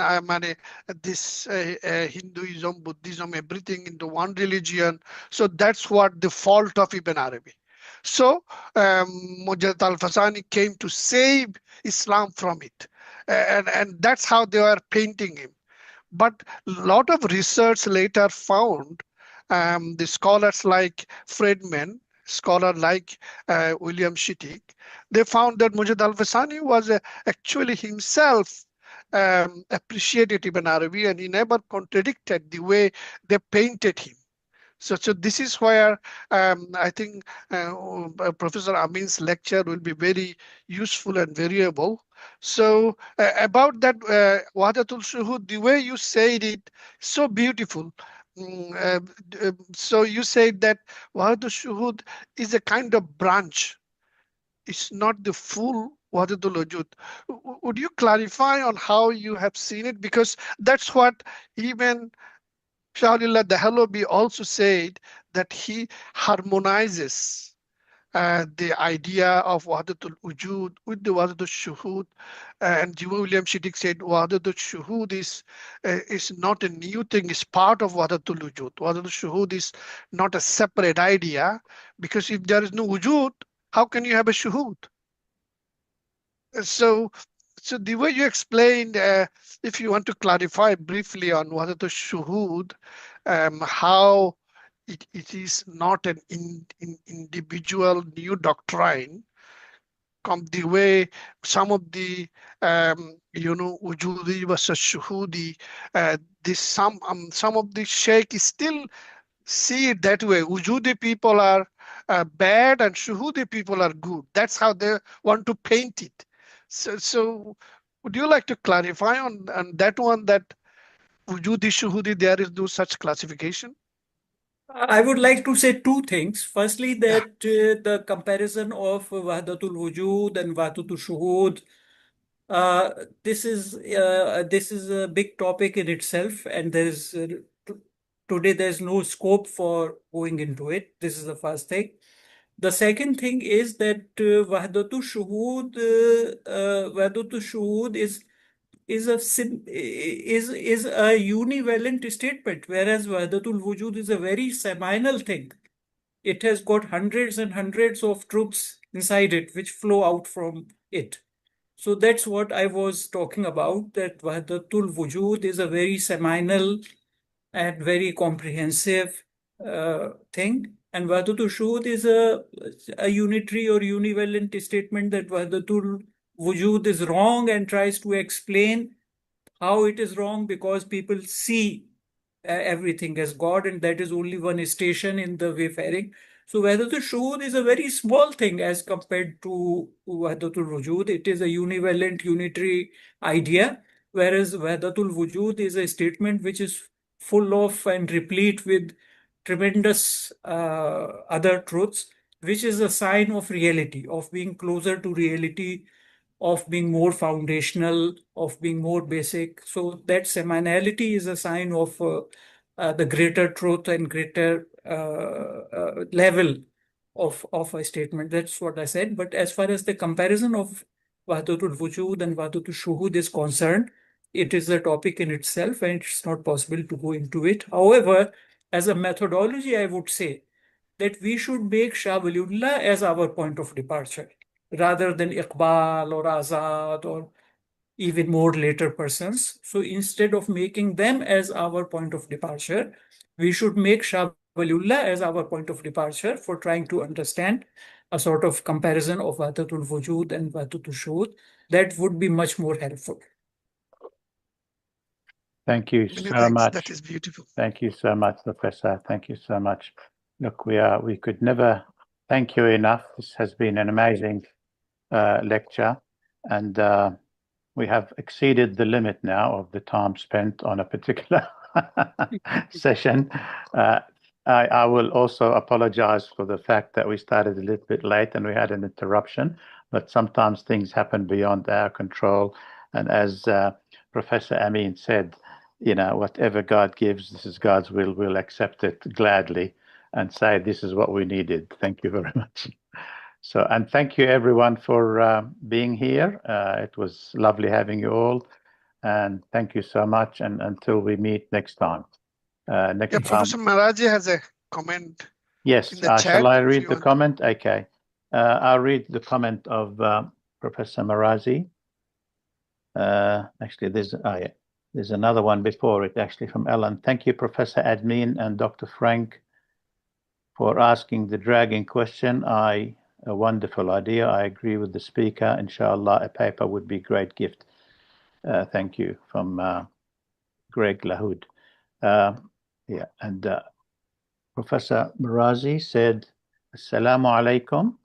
this Hinduism, Buddhism, everything into one religion. So that's what the fault of Ibn Arabi. So Mujahid Al-Fasani came to save Islam from it. And that's how they were painting him. But a lot of research later found the scholars like Friedman, scholar like William Shittick, they found that Mujahid Al-Fasani was actually himself appreciated Ibn Arabi, and he never contradicted the way they painted him. So this is where I think Professor Amin's lecture will be very useful and variable. So about that Wahdatul Shuhud, the way you said it, so beautiful. So you said that Wahdatul Shuhud is a kind of branch. It's not the full Wahdatul Wujud. Would you clarify on how you have seen it? Because that's what even Shah Waliullah Dehlovi also said, that he harmonizes the idea of Wahdatul Wujud with the Wahdatul Shuhud. And William Shittick said Wahdatul Shuhud is not a new thing, it's part of Wahdatul Wujud. Wahdatul Shuhud is not a separate idea, because if there is no Wujud, how can you have a Shuhud? So the way you explained, if you want to clarify briefly on Wahdatul Shuhud, how it is not an individual new doctrine, the way some of the Wujudi versus Shuhudi, some of the Sheikh still see it that way. Wujudi people are bad and Shuhudi people are good. That's how they want to paint it. So would you like to clarify on that one, that Wujudi, Shuhudi, there is no such classification? I would like to say two things. Firstly, that the comparison of Wahdatul Wujud and Wahdatul Shuhud, this is a big topic in itself, and today there's no scope for going into it. This is the first thing. The second thing is that Wahdatul Shuhud is a univalent statement, whereas Wahdatul Wujud is a very seminal thing. It has got hundreds and hundreds of truths inside it which flow out from it. So that's what I was talking about, that Wahdatul Wujud is a very seminal and very comprehensive thing. And Wahdatul Shuhud is a unitary or univalent statement that Wahdatul Wujud is wrong, and tries to explain how it is wrong, because people see everything as God, and that is only one station in the wayfaring. So Wahdatul Shuhud is a very small thing as compared to Wahdatul Wujud. It is a univalent, unitary idea, whereas Wahdatul Wujud is a statement which is full of and replete with tremendous other truths, which is a sign of reality, of being closer to reality, of being more foundational, of being more basic. So that seminality is a sign of the greater truth and greater level of a statement. That's what I said. But as far as the comparison of Wahdatul Wujud and Wahdatul Shuhud is concerned, it is a topic in itself, and it's not possible to go into it. However, as a methodology, I would say that we should make Shah Waliullah as our point of departure. rather than Iqbal or Azad or even more later persons. So instead of making them as our point of departure, we should make Shah Waliullah as our point of departure for trying to understand a sort of comparison of Wahdatul Wujud and Wahdatul Shuhud. That would be much more helpful. Thank you Many so thanks. much. That is beautiful. Thank you so much, Professor. Thank you so much. Look, we could never thank you enough. This has been an amazing lecture, and we have exceeded the limit now of the time spent on a particular session. I will also apologize for the fact that we started a little bit late and we had an interruption, but sometimes things happen beyond our control. And as Professor Amin said, whatever God gives, this is God's will, we'll accept it gladly and say, this is what we needed. Thank you very much. So, and thank you everyone for being here. It was lovely having you all. And thank you so much. And until we meet next time. Next time. Professor Maraji has a comment. Yes. In the chat, shall I read the comment? Okay. I'll read the comment of Professor Marazi. Actually, there's another one before it, actually, from Ellen. Thank you, Professor Amin and Dr. Frank, for asking the dragging question. A wonderful idea. I agree with the speaker. Inshallah, a paper would be a great gift. Thank you, from Greg Lahoud. And Professor Marazi said, Assalamu alaikum.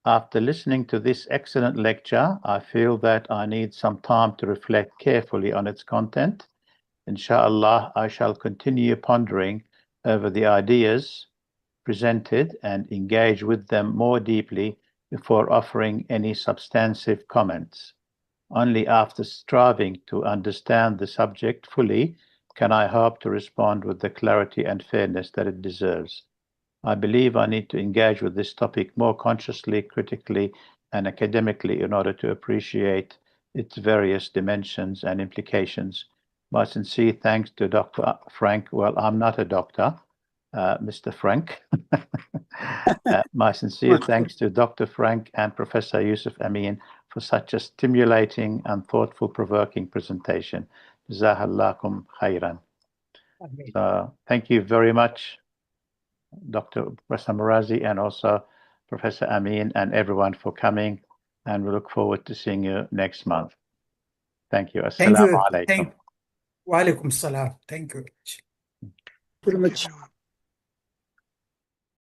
After listening to this excellent lecture, I feel that I need some time to reflect carefully on its content. Inshallah, I shall continue pondering over the ideas presented and engage with them more deeply before offering any substantive comments. Only after striving to understand the subject fully can I hope to respond with the clarity and fairness that it deserves. I believe I need to engage with this topic more consciously, critically, and academically in order to appreciate its various dimensions and implications. My sincere thanks to Dr. Frank. Well, I'm not a doctor, Mr. Frank. My sincere thanks to Dr. Frank and Professor Yusuf Amin for such a stimulating and thoughtful, provoking presentation. Jazahallakum khairan. So, thank you very much, Dr. Professor Marazi, and also Professor Amin, and everyone for coming. And we look forward to seeing you next month. Thank you. Thank you. Assalamu alaikum. Wa alaikum salam. Thank you. Very much.